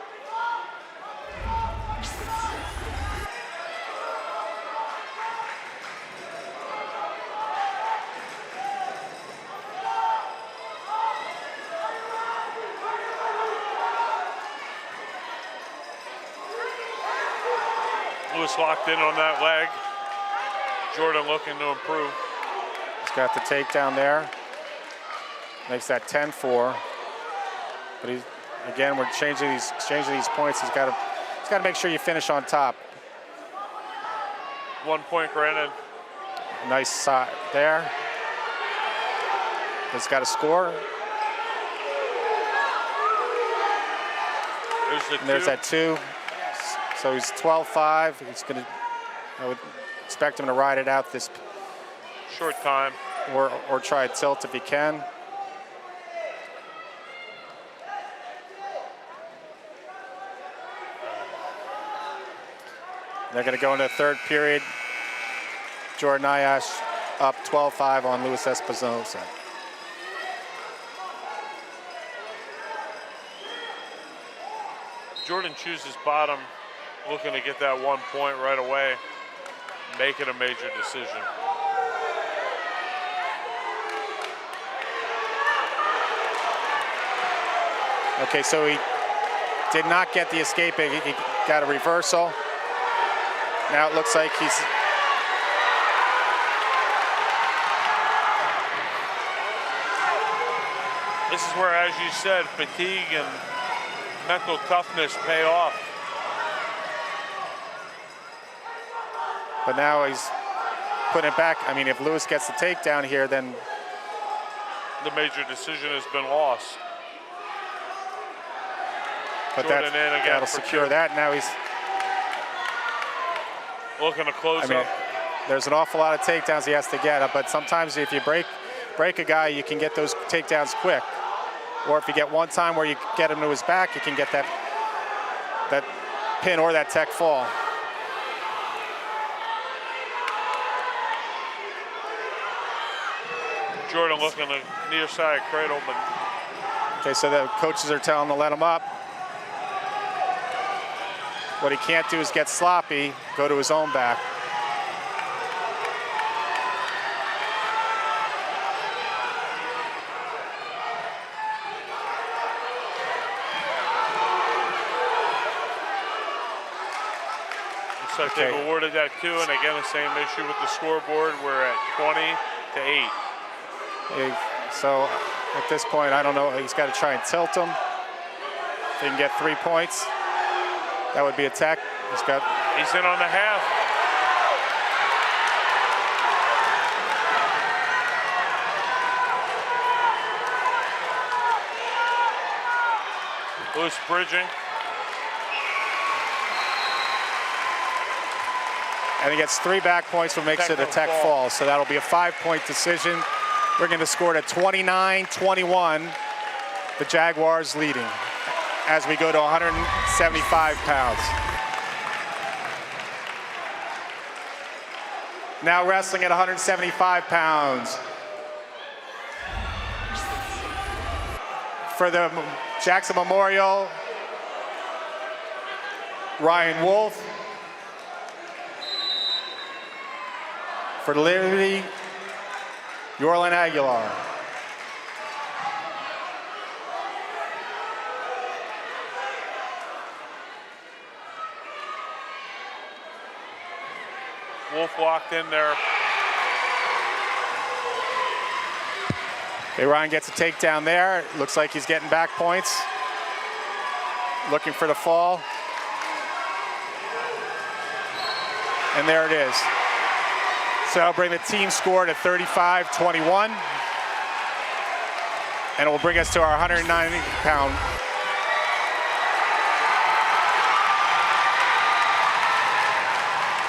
Lewis Lewis locked in on that leg. Jordan looking to improve. He's got the takedown there. Makes that 10-4. But again, we're exchanging these points. He's got to make sure you finish on top. 1 point granted. Nice side there. He's got to score. There's that 2. So he's 12-5. I would expect him to ride it out this short time. Or try a tilt if he can. They're going to go into the third period. Jordan Ayash up 12-5 on Luis Espinosa. Jordan chooses bottom, looking to get that 1 point right away, make it a major decision. Okay, so he did not get the escape. He got a reversal. Now it looks like he's... This is where, as you said, fatigue and mental toughness pay off. But now he's putting it back. I mean, if Lewis gets the takedown here, then... The major decision has been lost. But Jordan in again that'll secure 2. that. Now he's... Looking to close up. There's an awful lot of takedowns he has to get, but sometimes if you break a guy, you can get those takedowns quick. Or if you get one time where you get him to his back, you can get that pin or that tech fall. Jordan looking to near side cradle, but... Okay, so the coaches are telling him to let him up. What he can't do is get sloppy, go to his own back. Looks like they've awarded that 2, and again, the same issue with the scoreboard. We're at 20-8. So at this point, I don't know, he's got to try and tilt him. If he can get 3 points, that would be a tech. He's in on the half. Lewis bridging. And he gets 3 back points, which makes it a tech fall. So that'll be a 5-point decision. Bringing the score to 29-21. The Jaguars leading as we go to 175 pounds. Now wrestling at 175 pounds. For the Jackson Memorial, Ryan Wolf. For Liberty, Yorlan Aguilar. Wolf locked in there. Okay, Ryan gets a takedown there. Looks like he's getting back points. Looking for the fall. And there it is. So that'll bring the team score to 35-21. And it will bring us to our 190-pound.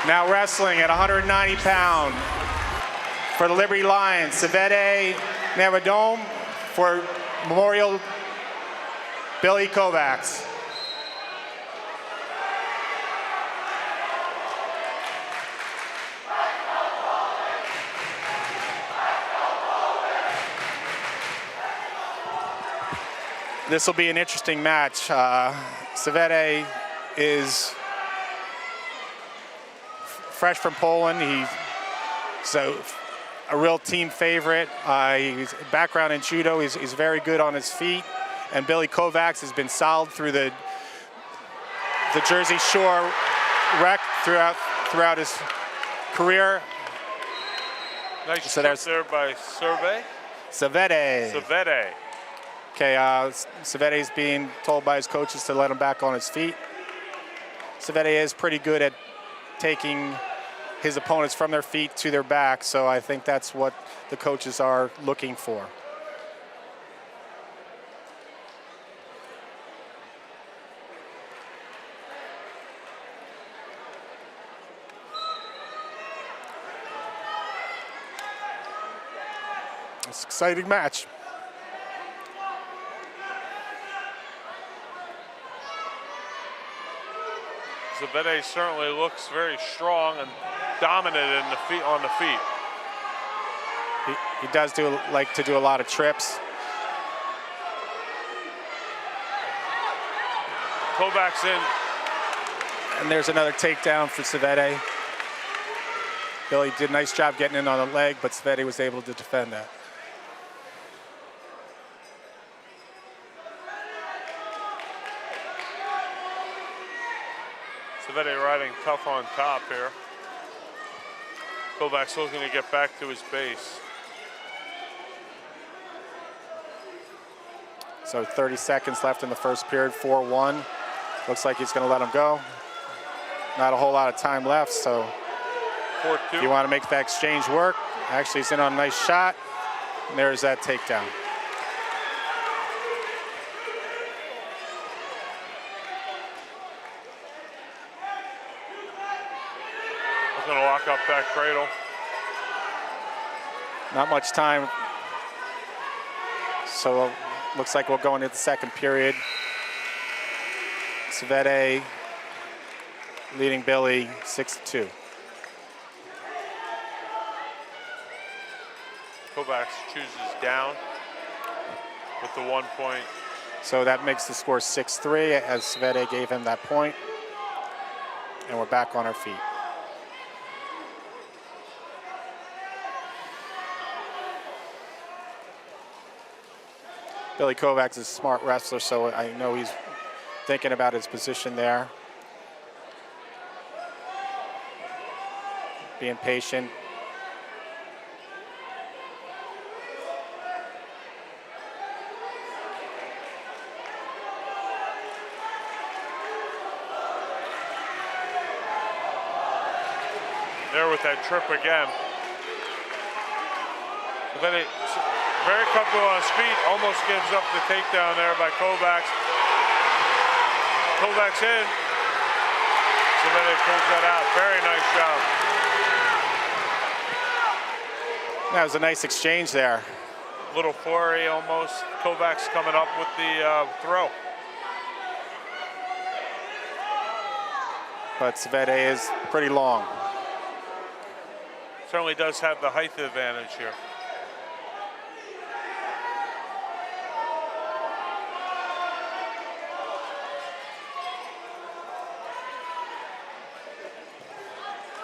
Now wrestling at 190 pound for the Liberty Lions, Savede Navadome. For Memorial, Billy Kovacs. This will be an interesting match. Savede is fresh from Poland. He's a real team favorite. He's background in judo. He's very good on his feet. And Billy Kovacs has been solid through the Jersey Shore rec throughout throughout his career. Nice So tip there's there by Survey. Savede. Savede. Okay, Savede's being told by his coaches to let him back on his feet. Savede is pretty good at taking his opponents from their feet to their back, so I think that's what the coaches are looking for. It's an exciting match. Savede certainly looks very strong and dominant in the feet, on the feet. He does like to do a lot of trips. Kovacs in. And there's another takedown for Savede. Billy did a nice job getting in on the leg, but Savede was able to defend that. Savede riding tough on top here. Kovacs looking to get back to his base. So 30 seconds left in the first period, 4-1. Looks like he's going to let him go. Not a whole lot of time left, so 4-2. if you want to make that exchange work, actually he's in on a nice shot, and there's that takedown. Going to lock up that cradle. Not much time. So looks like we'll go into the second period. Savede leading Billy 6-2. Kovacs chooses down with the 1 point. So that makes the score 6-3 as Savede gave him that point. And we're back on our feet. Billy Kovacs is a smart wrestler, so I know he's thinking about his position there. Being patient. There with that trip again. Savede very comfortable on his feet, almost gives up the takedown there by Kovacs. Kovacs in. Savede pulls that out. Very nice job. That was a nice exchange there. Little flurry almost. Kovacs coming up with the throw. But Savede is pretty long. Certainly does have the height advantage here.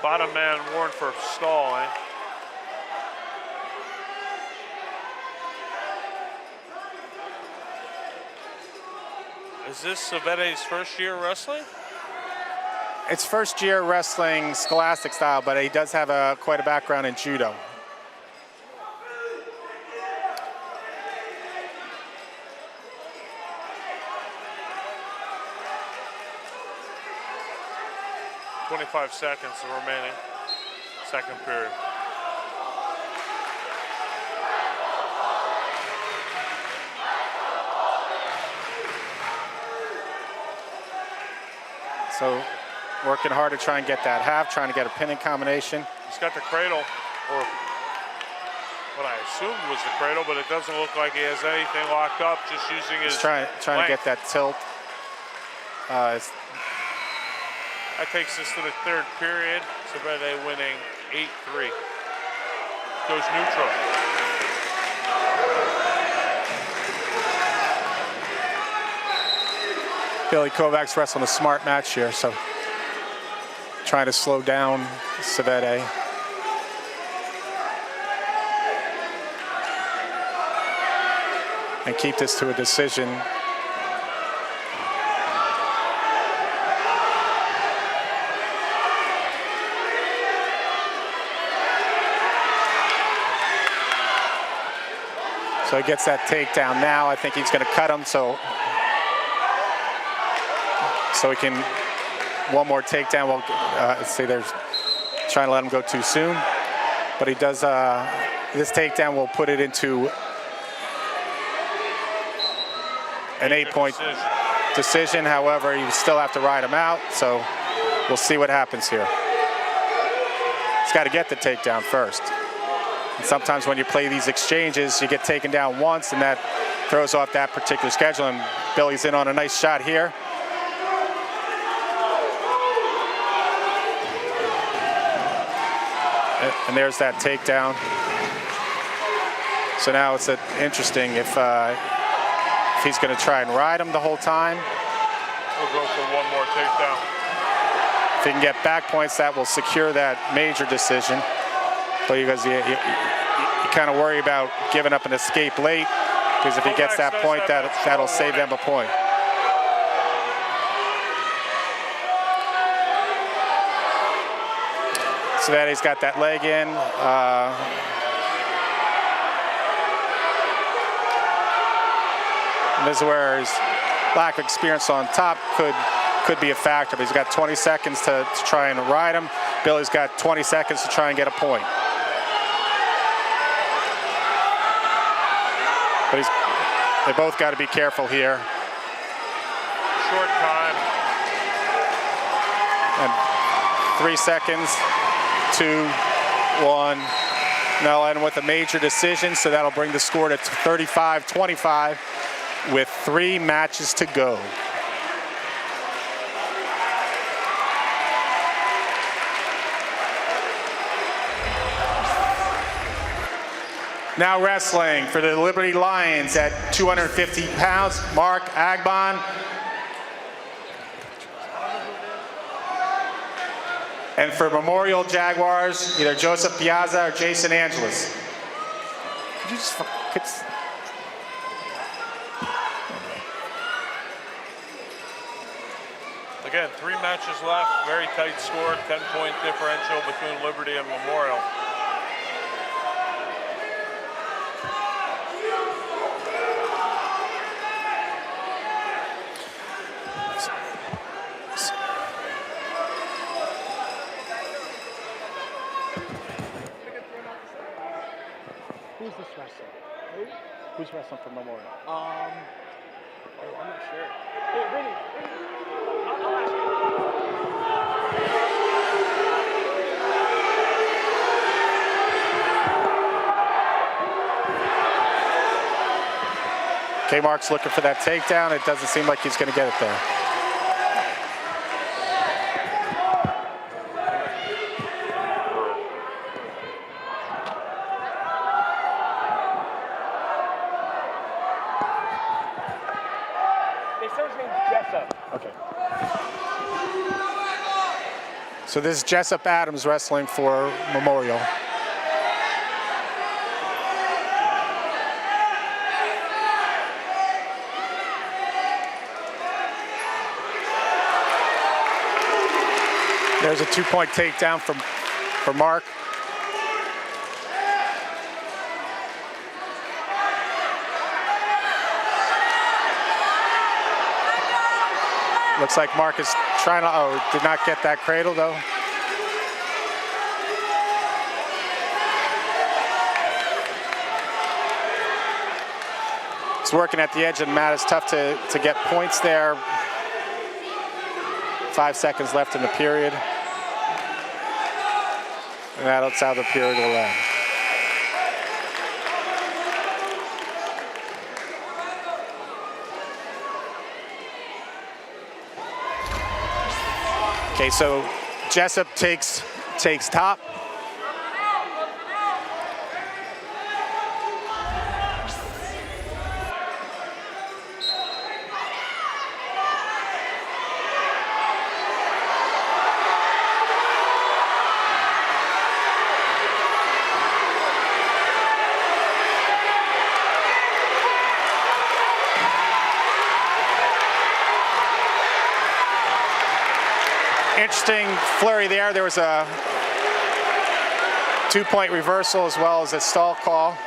Bottom man warned for stalling. Is this Savede's first year wrestling? It's first year wrestling scholastic style, but he does have quite a background in judo. .25 seconds remaining, second period. So working hard to try and get that half, trying to get a pinning combination. He's got the cradle, or what I assumed was the cradle, but it doesn't look like he has anything locked up, just using his He's trying to get that tilt. That takes us to the third period. Savede winning 8-3. Goes neutral. Billy Kovacs wrestling a smart match here, so trying to slow down Savede. And keep this to a decision. So he gets that takedown now. I think he's going to cut him so he can, one more takedown. We'll see, there's trying to let him go too soon. But he does, this takedown will put it into an 8-point decision. However, you still have to ride him out. So we'll see what happens here. He's got to get the takedown first. And sometimes when you play these exchanges, you get taken down once, and that throws off that particular schedule. And Billy's in on a nice shot here. And there's that takedown. So now it's interesting if he's going to try and ride him the whole time. We'll go for one more takedown. If he can get back points, that will secure that major decision. But because you kind of worry about giving up an escape late, because if he gets that point, that'll save them a point. So that he's got that leg in. And this is where his lack of experience on top could be a factor. But he's got 20 seconds to try and ride him. Billy's got 20 seconds to try and get a point. But they both got to be careful here. Short time. And 3 seconds, 2, 1. Now end with a major decision, so that'll bring the score to 35-25 with 3 matches to go. Now wrestling for the Liberty Lions at 250 pounds, Mark Agbon. And for Memorial Jaguars, either Joseph Piazza or Jason Angeles. Could you just, Again, 3 matches left, very tight score, 10-point differential between Liberty and Memorial. Who's this wrestling? Who? Who's wrestling for Memorial? I'm not sure. Hey, Vinny. I'll ask you. K-Mark's looking for that takedown. It doesn't seem like he's going to get it there. Okay. So this is Jessup Adams wrestling for Memorial. There's a 2-point takedown for Mark. Looks like Mark is trying to, did not get that cradle though. He's working at the edge of the mat. It's tough to get points there. 5 seconds left in the period. And that's how the period will end. Okay, so Jessup takes top. Interesting flurry there. There was a 2-point reversal as well as a stall call.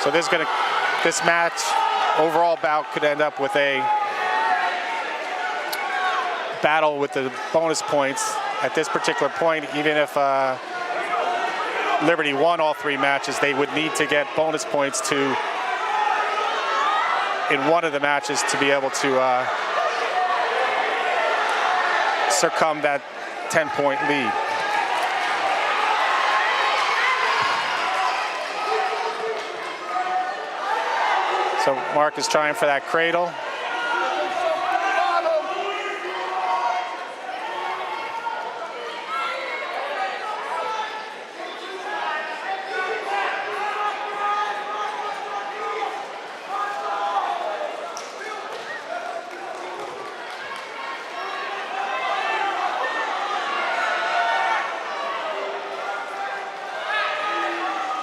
So this match, overall bout, could end up with a battle with the bonus points. At this particular point, even if Liberty won all 3 matches, they would need to get bonus points in one of the matches to be able to circum that 10-point lead. So Mark is trying for that cradle.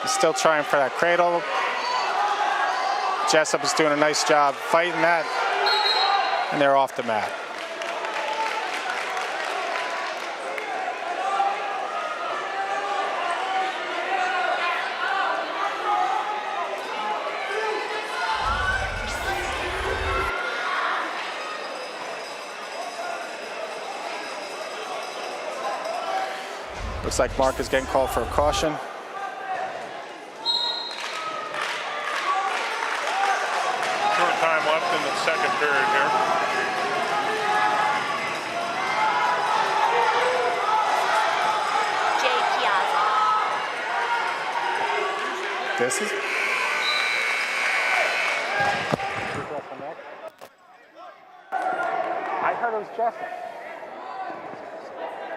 He's still trying for that cradle. Jessup is doing a nice job fighting that, and they're off the mat. Looks like Mark is getting called for a caution. Time left in the second period here. Jay Piazza. This is. I heard it was Jessup.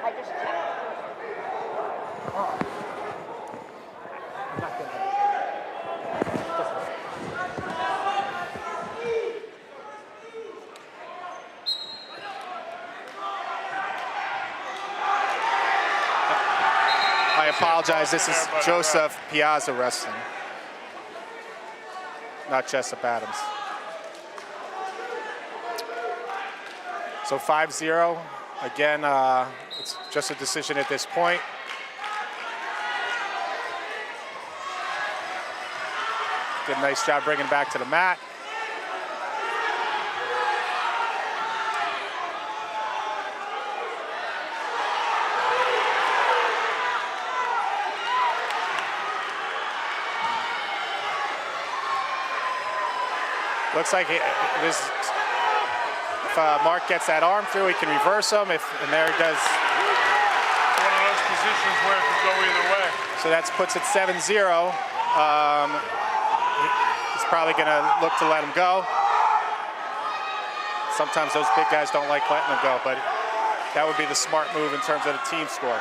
I just checked. I'm not gonna. I apologize. This is Joseph Piazza wrestling, not Jessup Adams. So 5-0. Again, it's just a decision at this point. Did a nice job bringing it back to the mat. Looks like if Mark gets that arm through, he can reverse him. And there he does. One of those positions where it could go either way. So that puts it 7-0. He's probably going to look to let him go. Sometimes those big guys don't like letting them go, but that would be the smart move in terms of the team score.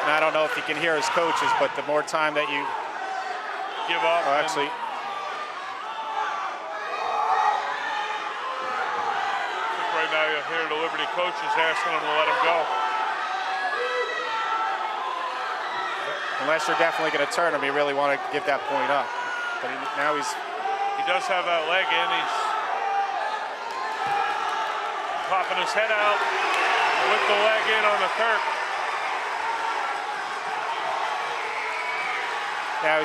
And I don't know if he can hear his coaches, but the more time that you give up. Oh, actually. Right now you hear the Liberty coaches asking him to let him go. Unless you're definitely going to turn him, you really want to give that point up. But now he does have that leg in. He's popping his head out with the leg in on the Turk. Now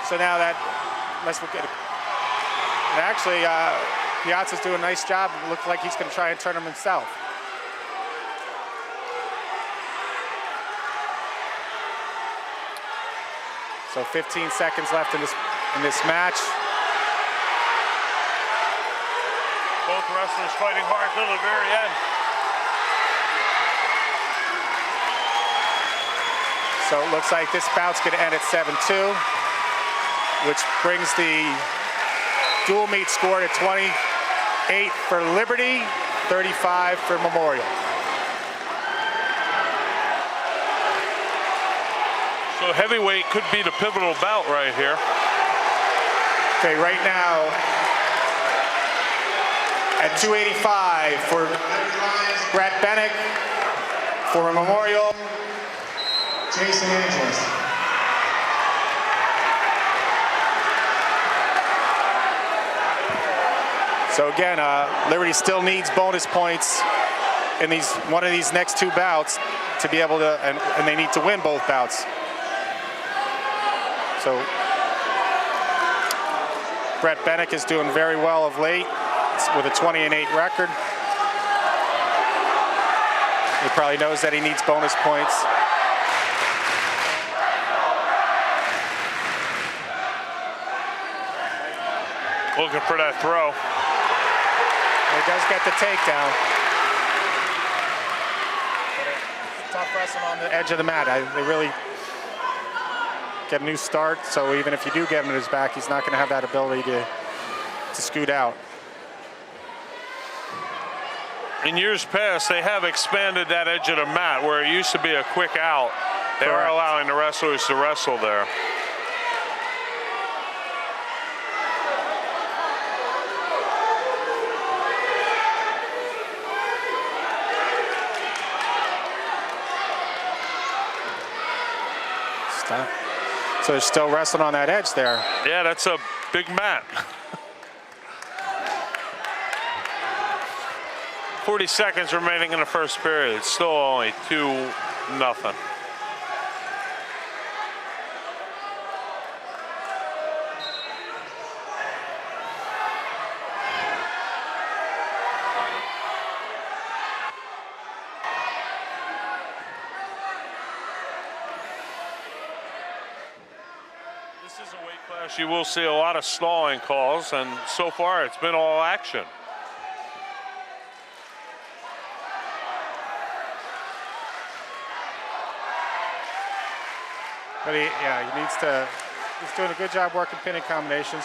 so now that, let's look at it. And actually, Piazza's doing a nice job. It looks like he's going to try and turn him himself. So 15 seconds left in this match. Both wrestlers fighting hard till the very end. So it looks like this bout's going to end at 7-2, which brings the dual meet score to 28 for Liberty, 35 for Memorial. So heavyweight could be the pivotal bout right here. Okay, right now at 285 for Brett Bennick, for Memorial, Jason Angeles. So again, Liberty still needs bonus points in one of these next two bouts to be able to, and they need to win both bouts. So Brett Bennick is doing very well of late with a 20-8 record. He probably knows that he needs bonus points. Looking for that throw. He does get the takedown. Tough wrestling on the edge of the mat. They really get a new start, so even if you do get him in his back, he's not going to have that ability to scoot out. In years past, they have expanded that edge of the mat where it used to be a quick out. They are allowing the wrestlers to wrestle there. Stop. So they're still wrestling on that edge there. Yeah, that's a big mat. 40 seconds remaining in the first period. It's still only 2-0. This is a weight class you will see a lot of stalling calls, and so far it's been all action. But he needs to, he's doing a good job working pinning combinations.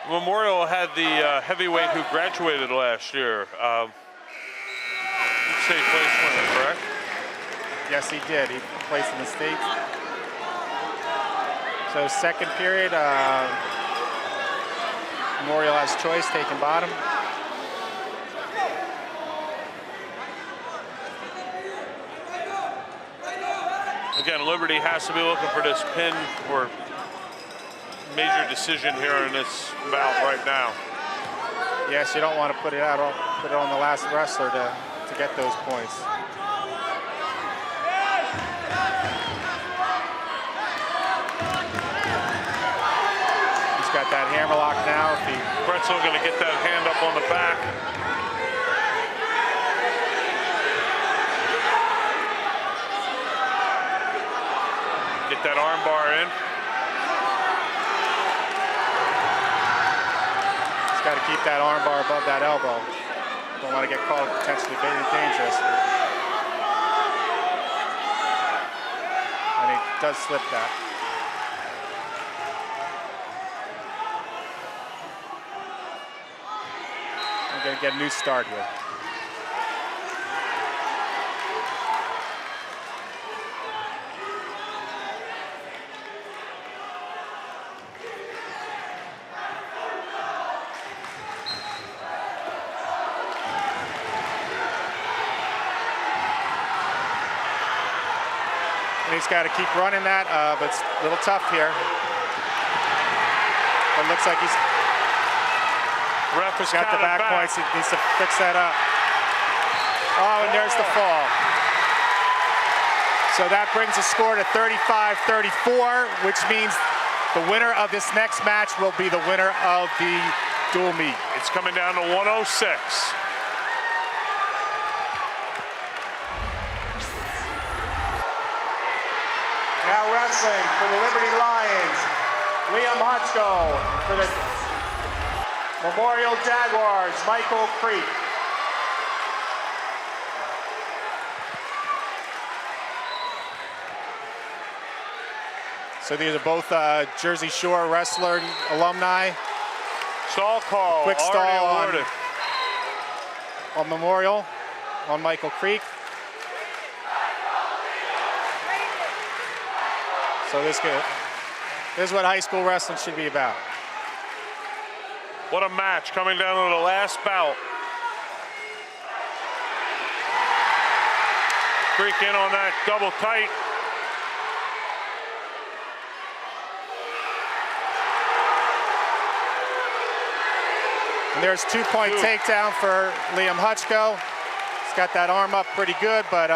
Memorial had the heavyweight who graduated last year. State place winner, correct? Yes, he did. He placed in the States. So second period, Memorial has choice, taking bottom. Again, Liberty has to be looking for this pin or major decision here in this bout right now. Yes, you don't want to put it on the last wrestler to get those points. He's got that hammerlock now. Pretzel going to get that hand up on the back. Get that arm bar in. He's got to keep that arm bar above that elbow. Don't want to get caught potentially very dangerous. And he does slip that. I'm going to get a new start here. And he's got to keep running that, but it's a little tough here. But it looks like he's got the back points. He needs to fix that up. Oh, and there's the fall. So that brings the score to 35-34, which means the winner of this next match will be the winner of the dual meet. It's coming down to 106. Now wrestling for the Liberty Lions, Liam Hutchko. For the Memorial Jaguars, Michael Creek. So these are both Jersey Shore wrestler alumni. Stall call. Quick stall on Memorial, on Michael Creek. So this is what high school wrestling should be about. What a match coming down to the last bout. Creek in on that double tight. And there's 2-point takedown for Liam Hutchko. He's got that arm up pretty good, but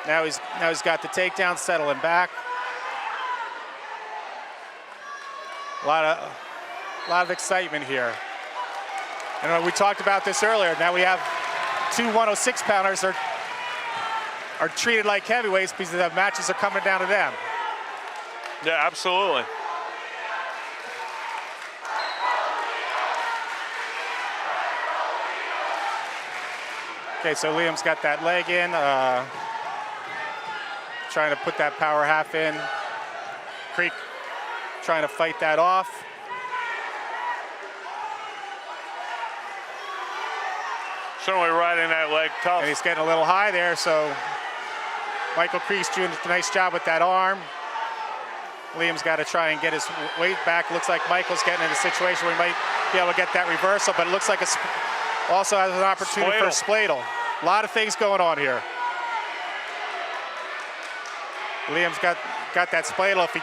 now he's got the takedown, settling back. A lot of excitement here. And we talked about this earlier. Now we have two 106-pounders are treated like heavyweights because the matches are coming down to them. Yeah, absolutely. Okay, so Liam's got that leg in, trying to put that power half in. Creek trying to fight that off. Certainly riding that leg tough. And he's getting a little high there, so Michael Creek's doing a nice job with that arm. Liam's got to try and get his weight back. Looks like Michael's getting in a situation where he might be able to get that reversal, but it looks like it's also has an opportunity for a spladle. A lot of things going on here. Liam's got that spladle. If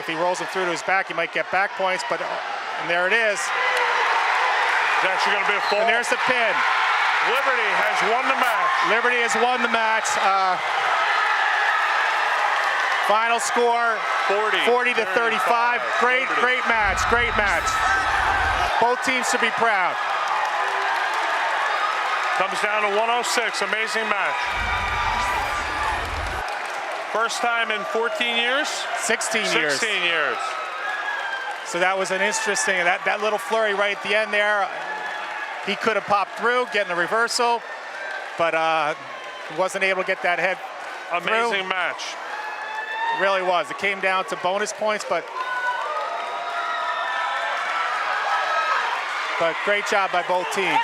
he rolls him through to his back, he might get back points, but and there it is. It's actually going to be a fall. And there's the pin. Liberty has won the match. Liberty has won the match. Final score 40 to 35. Great match. Great match. Both teams should be proud. Comes down to 106. Amazing match. First time in 14 years? 16 years. 16 years. So that was an interesting, that little flurry right at the end there. He could have popped through, getting a reversal, but wasn't able to get that head Amazing through. match. It really was. It came down to bonus points, but great job by both teams.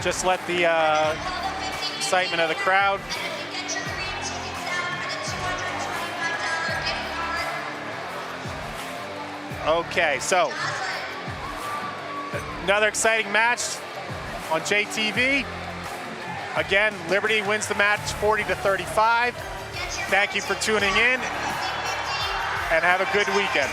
Just let the excitement of the crowd. Okay, so another exciting match on JTV. Again, Liberty wins the match 40 to 35. Thank you for tuning in and have a good weekend.